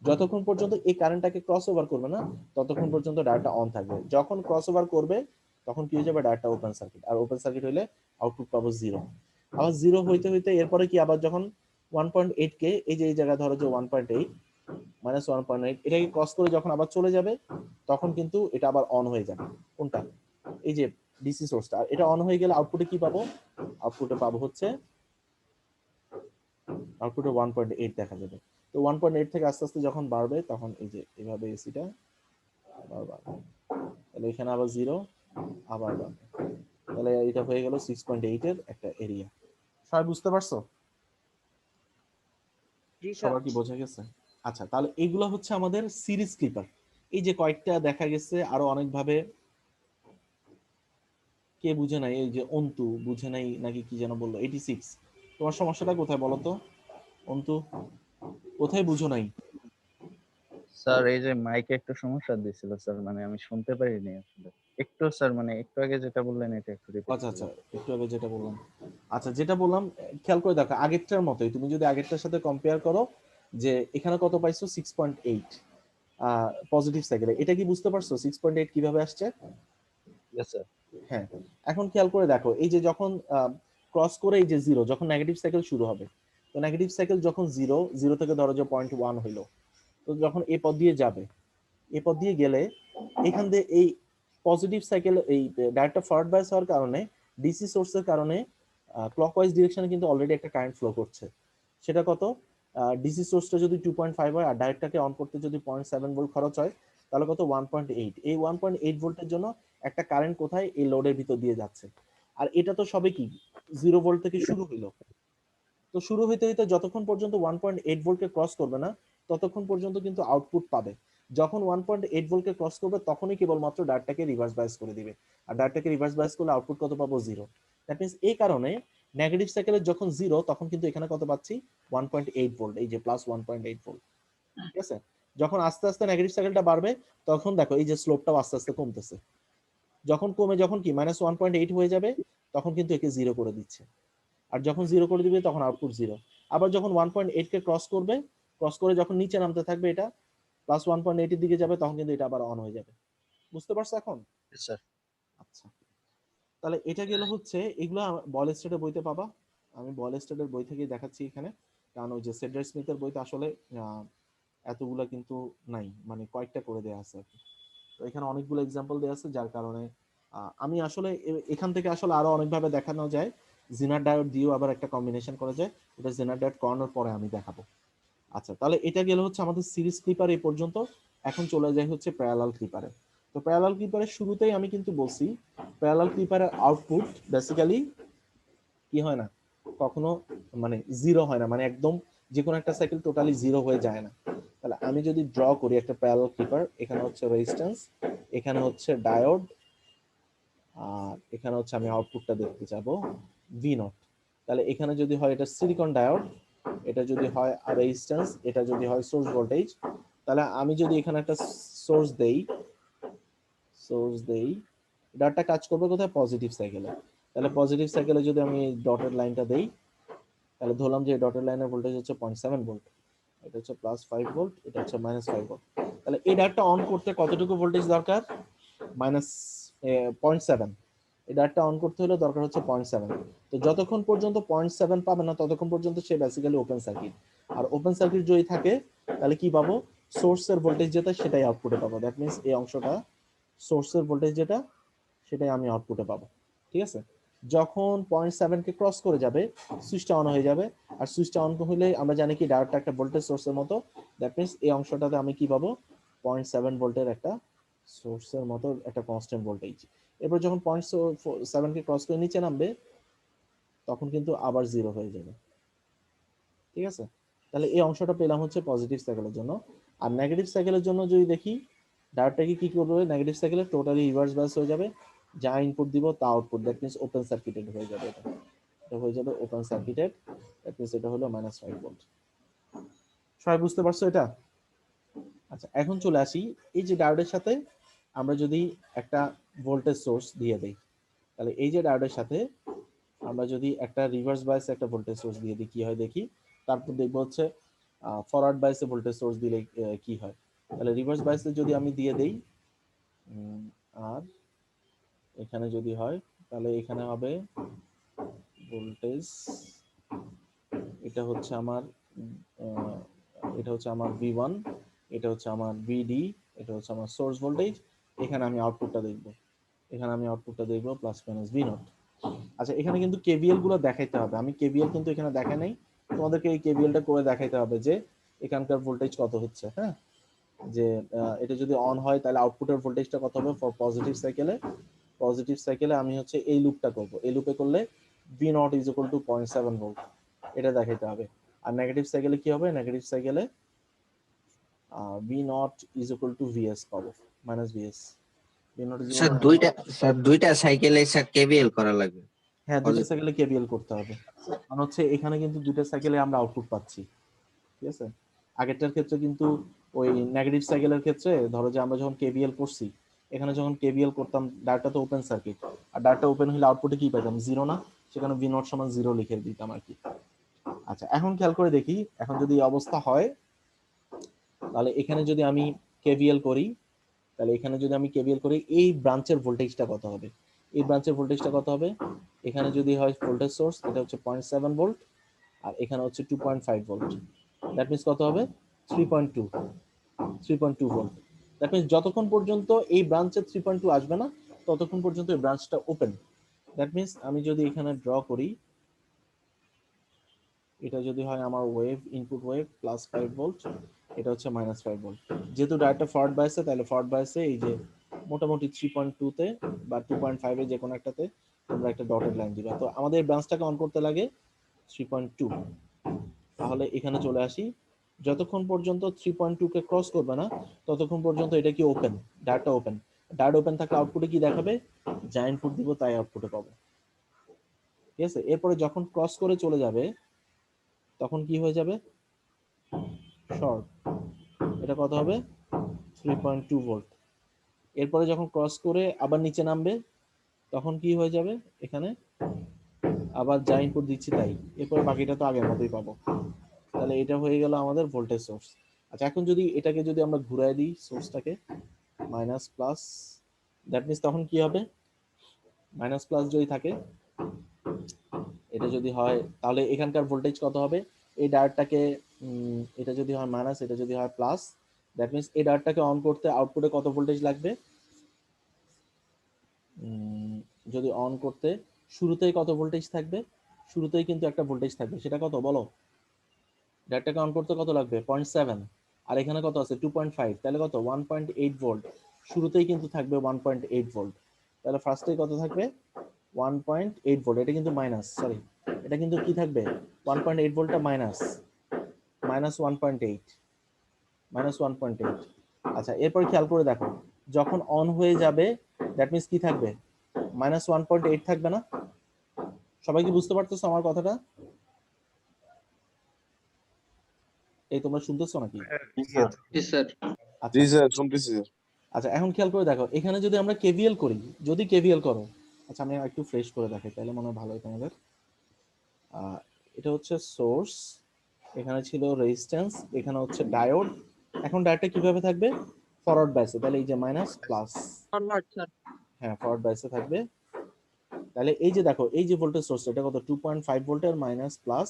যতক্ষণ পর্যন্ত এই কারেন্টটাকে ক্রস ওভার করবে না ততক্ষণ পর্যন্ত ডায়োডটা অন থাকবে। যখন ক্রস ওভার করবে তখন কি হয়ে যাবে ডায়োডটা ওপেন সার্কিট, আর ওপেন সার্কিট হলে আউটপুট পাবো 0। আবার 0 হইতে হইতে এরপরে কি আবার যখন 1.8 কে এই যে এই জায়গায় ধরো যে 1.8 -1.8 এটাকে ক্রস করে যখন আবার চলে যাবে তখন কিন্তু এটা আবার অন হয়ে যাবে। কোনটা? এই যে ডিসি সোর্সটা। আর এটা অন হয়ে গেলে আউটপুটে কি পাবো? আউটপুটে পাবো হচ্ছে আউটপুটে 1.8 দেখা যাবে। তো 1.8 থেকে আস্তে আস্তে যখন বাড়বে তখন এই যে এভাবে এসিটা আবার বাড়বে, তাহলে এখানে আবার 0 আবার বাড়বে, তাহলে এটা হয়ে গেল 6.8 এর একটা এরিয়া। সবাই বুঝতে পারছো? জি স্যার। সবার কি বোঝা গেছে? আচ্ছা তাহলে এইগুলো হচ্ছে আমাদের সিরিজ ক্লিপার। এই যে কয়েকটা দেখা গেছে আরো অনেক ভাবে, কে বুঝে নাই? এই যে অন্তু বুঝে নাই নাকি কি যেন বললো 86, তোমার সমস্যাটা কোথায় বলো তো অন্তু, কোথায় বুঝো নাই? স্যার এই যে মাইকে একটু সমস্যা দিছিল স্যার, মানে আমি শুনতে পারিনি আসলে একটু স্যার, মানে একটু আগে যেটা বললেন এটা একটু রিপিট আচ্ছা আচ্ছা করবেন। একটু আগে যেটা বললাম, আচ্ছা যেটা বললাম খেয়াল করে দেখো আগেরটার মতোই, তুমি যদি আগেরটার সাথে কম্পেয়ার করো যে এখানে কত পাইছো 6.8 পজিটিভ সাইকেলে, এটা কি বুঝতে পারছো 6.8 কিভাবে আসছে? Yes sir. হ্যাঁ, এখন খেয়াল করে দেখো এই যে যখন ক্রস করে এই যে 0 যখন নেগেটিভ সাইকেল শুরু হবে, তো নেগেটিভ সাইকেল যখন 0 থেকে ধরো যে 0.1 হইলো, তো যখন এই পথ দিয়ে যাবে, এই পথ দিয়ে গেলে এখান দিয়ে এই পজিটিভ সাইকেল এই ডায়োডটা ফরওয়ার্ড বায়াস হওয়ার কারণে ডিসি সোর্সের কারণে ক্লকওয়াইজ ডিরেকশনে কিন্তু অলরেডি একটা কারেন্ট ফ্লো করছে। সেটা কত? ডিসি সোর্সটা যদি 2.5 হয় আর ডায়োডটাকে অন করতে যদি 0.7 ভোল্ট খরচ হয় তাহলে কত 1.8। এই 1.8 ভোল্টের জন্য একটা কারেন্ট কোথায় এই লোডের ভিতর দিয়ে যাচ্ছে। আর এটা তো সবে কি 0 ভোল্ট থেকে শুরু হইলো। তো শুরু হইতে হইতে যতক্ষণ পর্যন্ত 1.8 ভোল্টকে ক্রস করবে না ততক্ষণ পর্যন্ত কিন্তু আউটপুট পাবে। যখন 1.8 ভোল্টকে ক্রস করবে তখনই কেবলমাত্র ডায়োডটাকে রিভার্স বায়াস করে দিবে। আর ডায়োডটাকে রিভার্স বায়াস করলে আউটপুট কত পাবো 0। দ্যাট মিন্স এই কারণে নেগেটিভ সাইকেলের যখন 0 তখন কিন্তু এখানে কত পাচ্ছি 1.8 ভোল্ট, এই যে প্লাস 1.8 ভোল্ট, ঠিক আছে। যখন আস্তে আস্তে নেগেটিভ সাইকেলটা বাড়বে তখন দেখো এই যে স্লোপটাও আস্তে আস্তে কমতেছে। যখন কমে যখন কি -1.8 হয়ে যাবে তখন কিন্তু একে 0 করে দিচ্ছে। আর যখন 0 করে দিবে তখন আউটপুট 0। আবার যখন 1.8 কে ক্রস করবে, ক্রস করে যখন নিচে নামতে থাকবে এটা প্লাস 1.8 এর দিকে যাবে তখন কিন্তু এটা আবার অন হয়ে যাবে। বুঝতে পারছো এখন? স্যার আচ্ছা তাহলে এটা গেল হচ্ছে এগুলো বয়েল স্টেটের বইতে পাবা। আমি বয়েল স্টেটের বই থেকেই দেখাচ্ছি এখানে, কারণ ওই যে সেডার স্মিথের বইতে আসলে এতগুলা কিন্তু নাই, মানে কয়েকটা করে দেয়া আছে আর কি। তো এখানে অনেকগুলো এক্সাম্পল দেওয়া আছে যার কারণে আমি আসলে এখান থেকে আসলে আরো অনেকভাবে দেখানো যায়। জিনার ডায়োড দিয়েও আবার একটা কম্বিনেশন করা যায়, ওটা জিনার ডায়োড করানোর পরে আমি দেখাবো। আচ্ছা তাহলে এটা গেল হচ্ছে আমাদের সিরিজ ক্লিপার এই পর্যন্ত। এখন চলে যায় হচ্ছে প্যারালাল ক্লিপারে। তো প্যারালাল ক্লিপারের শুরুতেই আমি কিন্তু বলছি প্যারালাল ক্লিপারের আউটপুট বেসিক্যালি কি হয় না, কখনো মানে 0 হয় না, মানে একদম যে কোনো একটা সাইকেল টোটালি 0 হয়ে যায় না। তাহলে আমি যদি ড্র করি একটা প্যারালাল ক্লিপার, এখানে হচ্ছে রেজিস্ট্যান্স, এখানে হচ্ছে ডায়োড, আর এখানে হচ্ছে আমি আউটপুটটা দেখতে চাবো ভি নট। তাহলে এখানে যদি হয় এটা সিলিকন ডায়োড, এটা যদি হয় রেজিস্ট্যান্স, এটা যদি হয় সোর্স ভোল্টেজ, তাহলে আমি যদি এখানে একটা সোর্স দেই, ডাটা কাজ করবে কোথায়? পজিটিভ সাইকেলে। তাহলে পজিটিভ সাইকেলে যদি আমি ডটেড লাইনটা দেই, তাহলে ধরলাম যে ডটেড লাইনের ভোল্টেজ হচ্ছে 0.7 ভোল্ট, এটা হচ্ছে +5 ভোল্ট, এটা হচ্ছে -5 ভোল্ট। তাহলে এই ডায়োডটা অন করতে কতটুকু ভোল্টেজ দরকার? -0.7। এই ডায়োডটা অন করতে হলে দরকার হচ্ছে 0.7। তো যতক্ষণ পর্যন্ত 0.7 পাবে না ততক্ষণ পর্যন্ত সে বেসিক্যালি ওপেন সার্কিট। আর ওপেন সার্কিট যদি থাকে তাহলে কি পাবো? সোর্সের ভোল্টেজ যেটা সেটাই আউটপুটে পাবো। দ্যাট মিন্স এই অংশটা সোর্সের ভোল্টেজ যেটা সেটাই আমি আউটপুটে পাবো। ঠিক আছে? যখন 0.7 কে ক্রস করে যাবে সুইচটা অন হয়ে যাবে, আর সুইচটা অন হলে আমরা জানি কি ডায়োডটা একটা ভোল্টেজ সোর্সের মতো। দ্যাট মিন্স এই অংশটাতে আমি কি পাবো? 0.7 ভোল্টের একটা সোর্সের মতো একটা কনস্ট্যান্ট ভোল্টেজ। এরপর যখন 0.7 কে ক্রস করে নিচে নামবে তখন কিন্তু আবার 0 হয়ে যাবে। ঠিক আছে? তাহলে এই অংশটা পেলাম হচ্ছে পজিটিভ সাইকেলের জন্য। আর নেগেটিভ সাইকেলের জন্য যদি দেখি, ডায়োডটাকে কি করবে? নেগেটিভ সাইকেলে টোটালি রিভার্স বায়াস হয়ে যাবে, যা ইনপুট দিব তা output. That means open circuited হয়ে যাবে। এটা হয়ে যাবে ওপেন সার্কিটেড। দ্যাট মিন্স এটা হলো -5 ভোল্ট। সবাই বুঝতে পারছো এটা? আচ্ছা, এখন চলে আসি এই যে ডায়োডের সাথে আমরা যদি একটা ভোল্টেজ সোর্স দিয়ে দেই, তাহলে এই যে ডায়োডের সাথে আমরা যদি একটা রিভার্স বায়াসে একটা ভোল্টেজ সোর্স দিয়ে দিই কি হয় দেখি। তারপর দেখবো হচ্ছে ফরওয়ার্ড বায়াসে ভোল্টেজ সোর্স দিলে কি হয়। তাহলে রিভার্স বায়াসে যদি আমি দিয়ে দেই, আর এখানে যদি হয় তাহলে এখানে হবে ভোল্টেজ, এটা হচ্ছে আমার V1, এটা হচ্ছে আমার VD, এটা হচ্ছে আমার সোর্স ভোল্টেজ। এখানে আমি আউটপুটটা দেখব, প্লাস মাইনাস V0। আচ্ছা, এখানে কিন্তু কেভিএল গুলো দেখাইতে হবে। আমি কেভিএল কিন্তু এখানে দেখাই নাই, তোমাদেরকে এই কেভিএলটা করে দেখাইতে হবে যে এখানকার ভোল্টেজ কত হচ্ছে। হ্যাঁ, যে এটা যদি অন হয় তাহলে আউটপুটের ভোল্টেজটা কত হবে ফর পজিটিভ সাইকেলে আমি হচ্ছে এই লুপটা করব। এই লুপে করলে V0 = 0.7 ভোল্ট, এটা দেখাইতে হবে। আর নেগেটিভ সাইকেলে কি হবে? নেগেটিভ সাইকেলে V0 = VS পাবো, -VS। V0 স্যার দুইটা সাইকেলে স্যার কেবিএল করা লাগবে। হ্যাঁ, দুইটা সাইকেলে কেবিএল করতে হবে। কারণ হচ্ছে এখানে কিন্তু দুইটা সাইকেলে আমরা আউটপুট পাচ্ছি। ঠিক আছে? আগেরটার ক্ষেত্রে কিন্তু ওই নেগেটিভ সাইকেলের ক্ষেত্রে ধরো যে আমরা যখন কেবিএল করছি, এখানে যখন কেবিএল করতাম ডাটা তো ওপেন সার্কিট, আর ডাটা ওপেন হলে আউটপুটে কি পেতাম? 0 না? সেখানে V0 = 0 লিখে দিতাম আর কি। আচ্ছা, এখন খেয়াল করে দেখি, এখন যদি এই অবস্থা হয় তাহলে এখানে যদি আমি কেবিএল করি, এই ব্রাঞ্চের ভোল্টেজটা কত হবে? এখানে যদি হয় ভোল্টেজ সোর্স, এটা হচ্ছে 0.7 ভোল্ট, আর এখানে হচ্ছে 2.5 ভোল্ট। দ্যাট মিন্স কত হবে? 3.2 ভোল্ট। দ্যাট মিন্স যতক্ষণ পর্যন্ত এই ব্রাঞ্চে 3.2 আসবে না ততক্ষণ পর্যন্ত এই ব্রাঞ্চটা ওপেন। দ্যাট মিন্স আমি যদি এখানে ড্র করি, এটা যদি হয় আমার ওয়েভ, ইনপুট ওয়েভ +5 ভোল্ট, এটা হচ্ছে -5 ভোল্ট। যেহেতু ডায়োডটা ফরওয়ার্ড বায়াসে, তাহলে ফরওয়ার্ড বায়াসে এই যে মোটামুটি 3.2 তে বা 2.5 এ যে কোনো একটাতে তোমরা একটা ডটেড লাইন দিবা। তো আমাদের এই ব্রাঞ্চটাকে অন করতে লাগে 3.2। তাহলে এখানে চলে আসি, যতক্ষণ পর্যন্ত 3.2 কে ক্রস করবে না ততক্ষণ পর্যন্ত এটা কি ওপেন, ডায়োডটা ওপেন। ডায়োড ওপেন থাকলে আউটপুটে কি দেখাবে? যা ইনপুট দিব তাই আউটপুটে পাবো। ঠিক আছে? এরপরে যখন ক্রস করে চলে যাবে তখন কি হয়ে যাবে? শর্ট। এটা কত হবে? 3.2 ভোল্ট। এরপরে যখন ক্রস করে আবার নিচে নামবে তখন কি হয়ে যাবে? এখানে আবার যা ইনপুট দিচ্ছি তাই। এরপর বাকিটা তো আগের মতোই পাবো। তাহলে এটা হয়ে গেল আমাদের ভোল্টেজ সোর্স। আচ্ছা, এখন যদি এটাকে যদি আমরা ঘুরাই দিই সোর্সটাকে মাইনাস প্লাস, দ্যাট মিন্স তখন কি হবে? মাইনাস প্লাস যদি থাকে, এটা যদি হয় তাহলে এখানকার ভোল্টেজ কত হবে? এই ডায়োডটাকে এটা যদি হয় মাইনাস, এটা যদি হয় প্লাস, দ্যাট মিন্স এই ডায়োডটাকে অন করতে আউটপুটে কত ভোল্টেজ লাগবে? যদি অন করতে শুরুতেই কত ভোল্টেজ থাকবে? শুরুতেই কিন্তু একটা ভোল্টেজ থাকবে, সেটা কত বলো? ডায়োডটাকে অন করতে কত লাগবে? 0.7, আর এখানে কত আছে? 2.5, তাহলে কত? 1.8 ভোল্ট। শুরুতেই কিন্তু থাকবে 1.8 ভোল্ট। তাহলে ফার্স্টেই কত থাকবে? 1.8 ভোল্ট। এটা কিন্তু মাইনাস, সরি, এটা কিন্তু কি থাকবে? 1.8 ভোল্টটা মাইনাস 1.8। -1.8। আচ্ছা, এরপর খেয়াল করে দেখো, যখন অন হয়ে যাবে দ্যাট মিন্স কি থাকবে? -1.8 থাকবে না? সবাই কি বুঝতে পারতেছো আমার কথাটা? এই তোমরা শুনতেছো নাকি? জি স্যার। আচ্ছা জি স্যার, শুনতেছি স্যার। আচ্ছা, এখন খেয়াল করে দেখো, এখানে যদি আমরা কেভিএল করি, যদি কেভিএল করো, আচ্ছা আমি একটু ফ্রেশ করে দেখাই তাহলে মনে হয় ভালো হয় তোমাদের। এটা হচ্ছে সোর্স, এখানে ছিল রেজিস্ট্যান্স, এখানে হচ্ছে ডায়োড। এখন ডায়োডটা কিভাবে থাকবে? ফরওয়ার্ড বাইসে, তাহলে এই যে মাইনাস প্লাস, হ্যাঁ ফরওয়ার্ড বাইসে থাকবে। তাহলে এই যে দেখো, এই যে ভোল্টেজ সোর্স, এটা কত? 2.5 ভোল্টের মাইনাস প্লাস,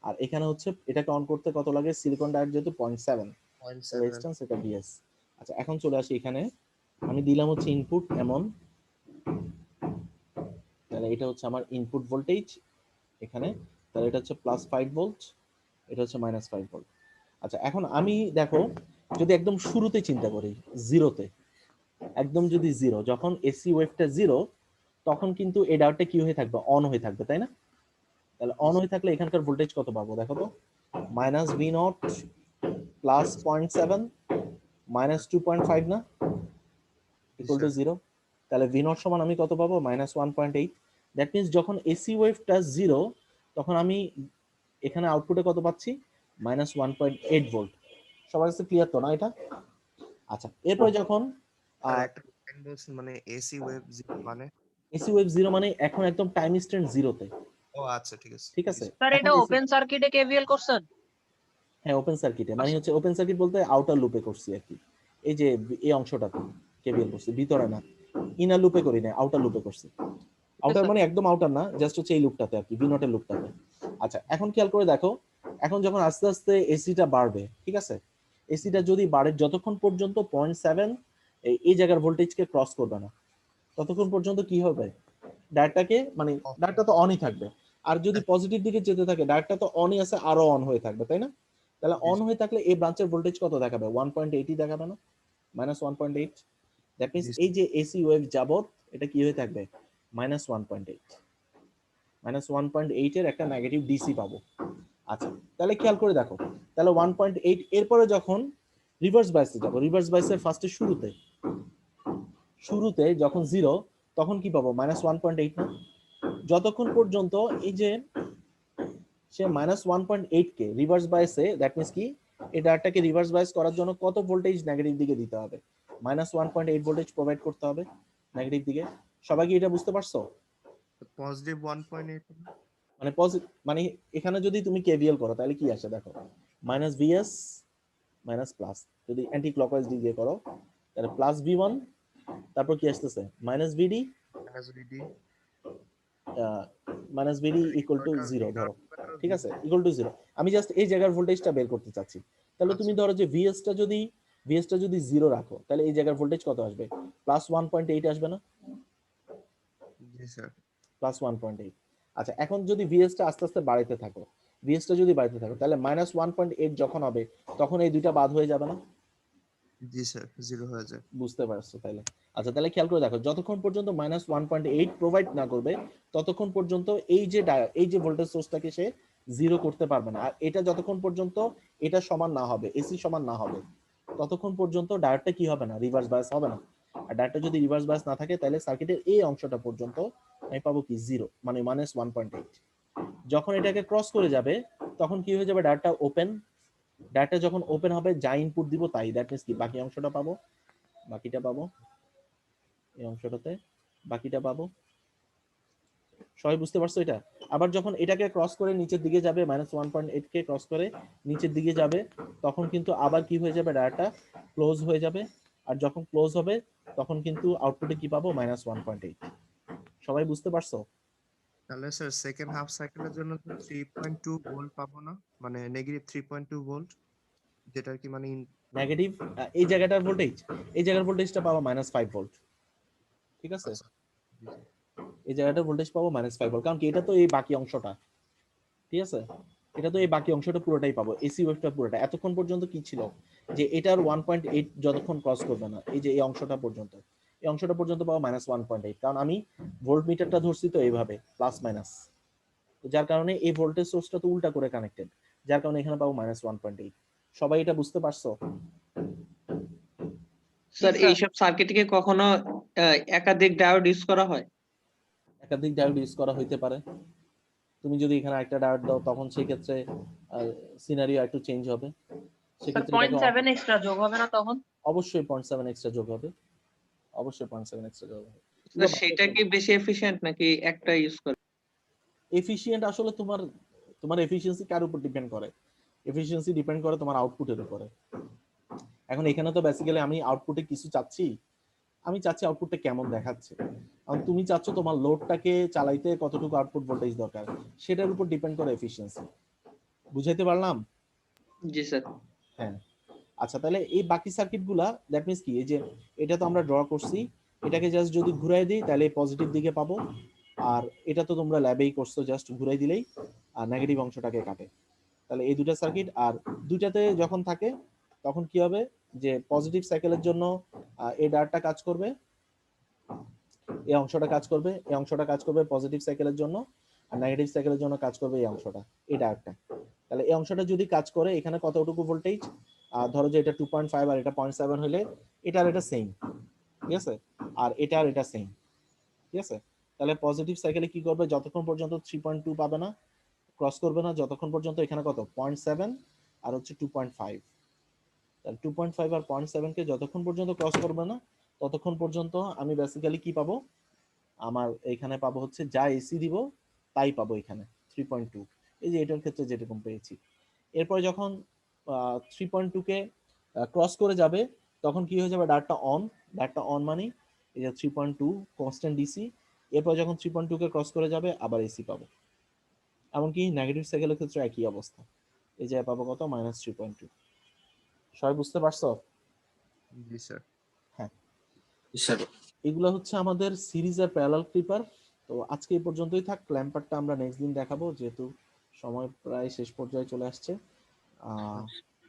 আর এখানে হচ্ছে এটাকে অন করতে কত লাগে? সিলিকন ডায়োড যেহেতু 0.7 রেজিস্ট্যান্স, এটা বিএস। আচ্ছা, এখন চলে আসি এখানে, আমি দিলাম হচ্ছে ইনপুট এমন, তাহলে এটা হচ্ছে আমার ইনপুট ভোল্টেজ এখানে, তাহলে এটা হচ্ছে +5 ভোল্ট, এটা হচ্ছে -5 ভোল্ট। আচ্ছা, এখন আমি দেখো, যদি একদম শুরুতে চিন্তা করি, জিরোতে, একদম যদি জিরো, যখন এসি ওয়েভটা জিরো, তখন কিন্তু এই ডায়োডটা কি হয়ে থাকবে? অন হয়ে থাকবে, তাই না? তাহলে অন হয়ে থাকলে এখানকার ভোল্টেজ কত পাবো দেখো তো? -V0 +0.7 -2.5 না, ইকুয়াল টু 0। তাহলে V0 সমান আমি কত পাবো? -1.8। দ্যাট মিন্স যখন এসি ওয়েভটা জিরো, তখন আমি এখানে আউটপুটে কত পাচ্ছি? -1.8 ভোল্ট। সবার কাছে ক্লিয়ার তো না এটা? আচ্ছা, এরপরে যখন একটা লাইন বলছেন, মানে এসি ওয়েভ মানে? এসি ওয়েভ জিরো মানে এখন একদম টাইম ইনস্ট্যান্ট জিরোতে, ও আচ্ছা, ঠিক আছে। ঠিক জি আছে? স্যার। স্যার এখন এটা AC ওপেন সার্কিটে কেভিএল করছেন? হ্যাঁ, ওপেন সার্কিটে, মানে হচ্ছে ওপেন সার্কিট বলতে আউটার লুপে করছি আর কি। এই যে এই অংশটাতে কেবিএল করছি, ভিতরে না, ইনার লুপে করি না, আউটার লুপে করছি। আউটার মানে একদম আউটার না, জাস্ট হচ্ছে এই লুপটাতে আর কি, ভি0 এর লুপটাতে। আচ্ছা, এখন খেয়াল করে দেখো, এখন যখন আস্তে আস্তে এসিটা বাড়বে, ঠিক আছে, এসিটা যদি বাড়ে, যতক্ষণ পর্যন্ত 0.7 এই জায়গার ভোল্টেজকে ক্রস করবে না, ততক্ষণ পর্যন্ত কি হবে? ডায়োডটাকে, মানে ডায়োডটা তো অনই থাকবে। আর যদি পজিটিভ দিকে যেতে থাকে, ডায়োডটা তো অনই আছে, আরো অন হয়ে থাকবে, তাই না? তাহলে অন হয়ে থাকলে এই ব্রাঞ্চের ভোল্টেজ কত দেখাবে? 1.8 দেখাবে না? -1.8। দ্যাট মিন্স এই যে এসি ওয়েভ যাবত এটা কি হয়ে থাকবে? -1.8। -1.8 এর একটা নেগেটিভ ডিসি পাবো। আচ্ছা, তাহলে খেয়াল করে দেখো, তাহলে 1.8, এরপরে যখন রিভার্স বাইসে যাবো, রিভার্স বাইসের ফার্স্টে শুরুতে যখন জিরো, তখন কি পাবো? -1.8 না? যতক্ষণ পর্যন্ত এই যে সে -1.8 কে রিভার্স বায়াসে, দ্যাট মিন্স কি, এই ডাটাকে রিভার্স বায়াস করার জন্য কত ভোল্টেজ নেগেটিভ দিকে দিতে হবে? -1.8 ভোল্টেজ প্রোভাইড করতে হবে নেগেটিভ দিকে। সবাই কি এটা বুঝতে পারছো? পজিটিভ 1.8। মানে মানে এখানে যদি তুমি কেভিএল করো তাহলে কি আসে দেখো, -VS প্লাস, যদি অ্যান্টি ক্লকওয়াইজ দিক দিয়ে করো তাহলে +V1, তারপর কি আসতেছে? -VD, VD -VD equal to 0 ধরো, ঠিক আছে, ইকুয়াল টু 0। আমি জাস্ট এই জায়গার ভোল্টেজটা বের করতে চাচ্ছি। তাহলে তুমি ধরো যে VS টা যদি 0 রাখো, তাহলে এই জায়গার ভোল্টেজ কত আসবে? +1.8 আসবে না? জি স্যার। +1.8। আচ্ছা, এখন যদি VS টা আস্তে আস্তে বাড়াইতে থাকো, VS টা যদি বাড়াইতে থাকো, তাহলে -1.8 যখন হবে, তখন এই দুইটা বাদ হয়ে যাবে না? জি স্যার, 0 হয়ে যায়। বুঝতে পারছো তাইলে? আচ্ছা, তাহলে খেয়াল করে দেখো, যতক্ষণ পর্যন্ত -1.8 প্রোভাইড না করবে, ততক্ষণ পর্যন্ত এই যে ভোল্টেজ সোর্সটাকে সে জিরো করতে পারবে না। আর এটা যতক্ষণ পর্যন্ত এটা সমান না হবে, এসি সমান না হবে, ততক্ষণ পর্যন্ত ডায়োডটা কি হবে না? রিভার্স বায়াস হবে না। আর ডায়োডটা যদি রিভার্স বায়াস না থাকে, তাহলে সার্কিটের এই অংশটা পর্যন্ত আমি পাবো কি? 0, মানে -1.8। যখন এটাকে ক্রস করে যাবে, তখন কি হয়ে যাবে? ডায়োডটা ওপেন। ডায়োডটা যখন ওপেন হবে, যা ইনপুট দিব তাই, দ্যাট মিন্স কি, বাকি অংশটা পাবো, এই অংশটাতে বাকিটা পাবো। সবাই বুঝতে পারছো এটা? আবার যখন এটাকে ক্রস করে নিচের দিকে যাবে, -1.8 কে ক্রস করে নিচের দিকে যাবে, তখন কিন্তু আবার কি হয়ে যাবে? ডায়াটা ক্লোজ হয়ে যাবে। আর যখন ক্লোজ হবে, তখন কিন্তু আউটপুটে কি পাবো? -1.8। সবাই বুঝতে পারছো? তাহলে স্যার সেকেন্ড হাফ সাইকেলের জন্য 3.2 ভোল্ট পাবো না, মানে নেগেটিভ 3.2 ভোল্ট, যেটা কি মানে নেগেটিভ এই জায়গাটার ভোল্টেজ, এই জায়গার ভোল্টেজটা পাবো -5 ভোল্ট, ঠিক আছে? আচ্ছা। জি স্যার। এই জায়গাটার ভোল্টেজ পাবো -5 ভোল্ট, কারণ কি, এটা তো এই বাকি অংশটা, ঠিক আছে, এটা তো এই বাকি অংশটা পুরোটাই পাবো, এসি ওয়েভটা পুরোটা। এতক্ষণ পর্যন্ত কি ছিল? যে এটার 1.8 যতক্ষণ ক্রস করবে না, এই যে এই অংশটা পর্যন্ত, এই অংশটা পর্যন্ত পাবো -1.8, কারণ আমি ভোল্ট মিটারটা ধরছি তো এইভাবে প্লাস মাইনাস, যার কারণে এই ভোল্টেজ সোর্সটা তো উল্টা করে কানেক্টেড, যার কারণে এখানে পাবো -1.8। সবাই এটা বুঝতে পারছো? স্যার এইসব সার্কিটে কি কখনো একাধিক ডায়োড ইউজ করা হয়? একাধিক ডায়োড ইউজ করা হইতে পারে। তুমি যদি এখানে একটা ডায়োড দাও তখন সেই ক্ষেত্রে সিনারিও একটু চেঞ্জ হবে। স্যার সেক্ষেত্রে এটাকে 0.7 এক্সট্রা যোগ হবে না তখন? অবশ্যই 0.7 এক্সট্রা যোগ হবে। অবশ্যই 0.7 এক্সট্রা যোগ হবে। স্যার সেটা কি বেশি এফিশিয়েন্ট নাকি একটা ইউজ করে? এফিশিয়েন্ট আসলে তোমার এফিশিয়েন্সি কার উপর ডিপেন্ড করে? এফিশিয়েন্সি ডিপেন্ড করে তোমার আউটপুটের উপরে। এখন এখানে তো বেসিক্যালি আমি আউটপুটে কিছু চাচ্ছি, আমি চাচ্ছি আউটপুটটা কেমন দেখাচ্ছে। কারণ তুমি চাচ্ছ তোমার লোডটাকে চালাইতে কতটুকু আউটপুট ভোল্টেজ দরকার, সেটার উপর ডিপেন্ড করে এফিশিয়েন্সি। বুঝাইতে পারলাম? জি স্যার। হ্যাঁ। আচ্ছা, তাহলে এই বাকি সার্কিটগুলা দ্যাট মিন্স কি, এই যে এটা তো আমরা ড্র করছি, এটাকে জাস্ট যদি ঘুরাই দিই তাহলে পজিটিভ দিকে পাবো। আর এটা তো তোমরা ল্যাবেই করছো, জাস্ট ঘুরাই দিলেই আর নেগেটিভ অংশটাকে কাটে। তাহলে এই দুটা সার্কিট, আর দুইটাতে যখন থাকে তখন কি হবে যে পজিটিভ সাইকেলের জন্য এই ডায়ারটা কাজ করবে, এই অংশটা কাজ করবে, এই অংশটা কাজ করবে পজিটিভ সাইকেলের জন্য, আর নেগেটিভ সাইকেলের জন্য কাজ করবে এই অংশটা, এই ডায়ারটা। তাহলে এই অংশটা যদি কাজ করে এখানে কতটুকু ভোল্টেজ, ধরো যে এটা 2.5 আর এটা 0.7 হলে এটা আর এটা সেম, ঠিক আছে, আর এটা আর এটা সেম, ঠিক আছে। তাহলে পজিটিভ সাইকেলে কি করবে, যতক্ষণ পর্যন্ত 3.2 পাবে না, ক্রস করবে না, যতক্ষণ পর্যন্ত এখানে কত 0.7 আর হচ্ছে 2.5, তাহলে 2.5 আর 0.7 কে যতক্ষণ পর্যন্ত ক্রস করবে না ততক্ষণ পর্যন্ত আমি বেসিক্যালি কি পাবো, আমার এখানে পাবো হচ্ছে যা এসি দিব তাই পাবো এখানে 3.2, এই যে এটার ক্ষেত্রে যেরকম পেয়েছি। এরপর যখন 3.2 কে ক্রস করে যাবে তখন কি হয়ে যাবে, ডায়ারটা অন মানে এই যে 3.2 কনস্ট্যান্ট ডিসি। এরপর যখন 3.2 কে ক্রস করে যাবে আবার এসি পাবো। এমনকি নেগেটিভ সাইকেলের ক্ষেত্রে একই অবস্থা, এই যে পাবো কত -3.2। সবাই বুঝতে পারছো? জি স্যার। হ্যাঁ, স্যার এগুলো হচ্ছে আমাদের সিরিজ আর প্যারালাল ক্লিপার। তো আজকে এই পর্যন্তই থাক, ক্ল্যাম্পারটা আমরা নেক্সট দিন দেখাবো, যেহেতু সময় প্রায় শেষ পর্যায়ে চলে আসছে।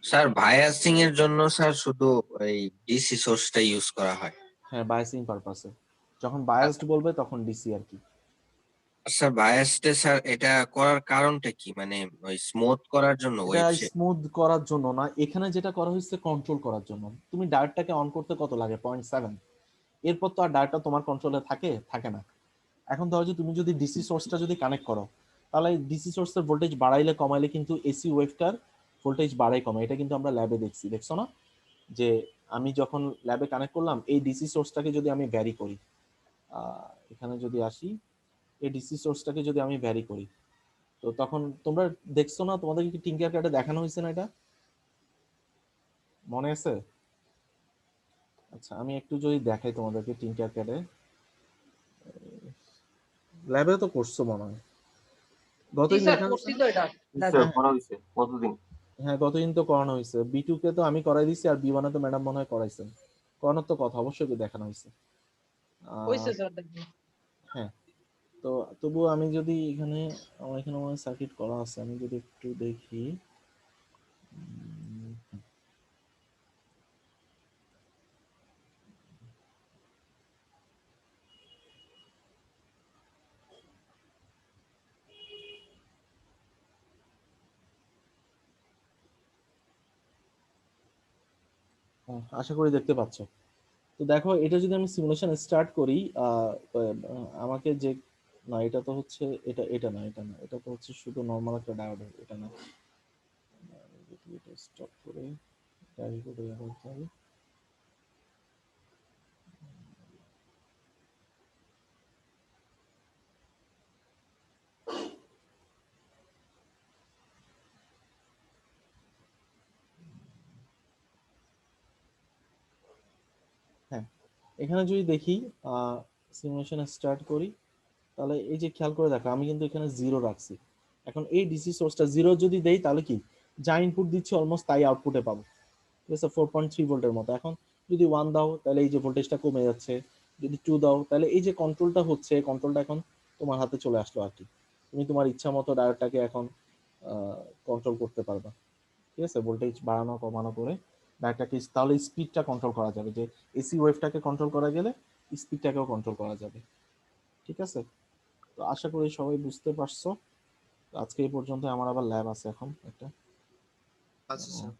স্যার বায়াসিং এর জন্য স্যার শুধু এই ডিসি সোর্সটা ইউজ করা হয়। হ্যাঁ, বায়াসিং পারপাসে, যখন বায়াসড বলবে তখন ডিসি আর কি। স্যার বায়াসডে স্যার এটা করার কারণটা কি, মানে ওই স্মুথ করার জন্য এটা ওয়েভ শেপ? স্মুথ করার জন্য না, এখানে যেটা করা হয়েছে কন্ট্রোল করার জন্য। তুমি ডায়োডটাকে অন করতে কত লাগে 0.7, এরপর তো আর ডায়োডটা তোমার কন্ট্রোলে থাকে না। এখন ধরো যে তুমি যদি ডিসি সোর্সটা যদি কানেক্ট করো, তাহলে ডিসি সোর্সের ভোল্টেজ বাড়াইলে কমাইলে কিন্তু এসি ওয়েভটার ভোল্টেজ বাড়াই কমে। এটা কিন্তু আমরা ল্যাবে দেখছো না, যে আমি যখন ল্যাবে কানেক্ট করলাম এই ডিসি সোর্সটাকে যদি আমি ভ্যারি করি, এখানে যদি আসি, এই ডিসি সোর্সটাকে যদি আমি ভ্যারি করি, তো তখন তোমরা দেখছো না, তোমাদেরকে কি টিঙ্কার ক্যাডে দেখানো হয়েছে না, এটা মনে আছে? আচ্ছা, আমি একটু যদি দেখাই তোমাদেরকে টিঙ্কার ক্যাডে, ল্যাবে তো করছো মনে হয়, জি গতদিন স্যার দেখানো করছি হয়েছে তো না? এটা। হ্যাঁ, গতদিন তো করানো হয়েছে। বি2 কে তো আমি করাই দিছি, আর বি1 তো ম্যাডাম মনে হয় করাইছেন। করানোর তো কথা, অবশ্যই তো দেখানো হয়েছে। হইছে স্যার দেখুন। হ্যাঁ, তো তবুও আমি যদি এখানে, আমার এখানে আমার সার্কিট করা আছে, আমি যদি একটু দেখি, আশা করি দেখতে পাচ্ছ। তো দেখো, এটা যদি আমি সিমুলেশন স্টার্ট করি, আমাকে যে, না এটা তো হচ্ছে, এটা না, এটা তো হচ্ছে শুধু নর্মাল একটা ডায়োড, এটা না। এটা স্টপ করে ডায়োড করে করতে হবে। হ্যাঁ, এখানে যদি দেখি সিমুলেশন স্টার্ট করি, তাহলে এই যে খেয়াল করে দেখো, আমি কিন্তু এখানে 0 রাখছি। এখন এই ডিসি সোর্সটা 0 যদি দেই তাহলে কি, যা ইনপুট দিচ্ছি অলমোস্ট তাই আউটপুটে পাবো, ঠিক আছে, 4.3 ভোল্টের মতো। এখন যদি 1 দাও তাহলে এই যে ভোল্টেজটা কমে যাচ্ছে, যদি 2 দাও তাহলে এই যে কন্ট্রোলটা হচ্ছে, কন্ট্রোলটা এখন তোমার হাতে চলে আসলো আর কি। তুমি তোমার ইচ্ছা মতো ডায়োডটাকে এখন কন্ট্রোল করতে পারবা, ঠিক আছে, ভোল্টেজ বাড়ানো কমানো করে ডায়োডটাকে, তাহলে স্পিডটা কন্ট্রোল করা যাবে, যে এসি ওয়েভটাকে কন্ট্রোল করা গেলে স্পিডটাকেও কন্ট্রোল করা যাবে, ঠিক আছে। তো আশা করি সবাই বুঝতে পারছো। আজকে এই পর্যন্ত, আমার আবার ল্যাব আছে এখন একটা। আচ্ছা স্যার।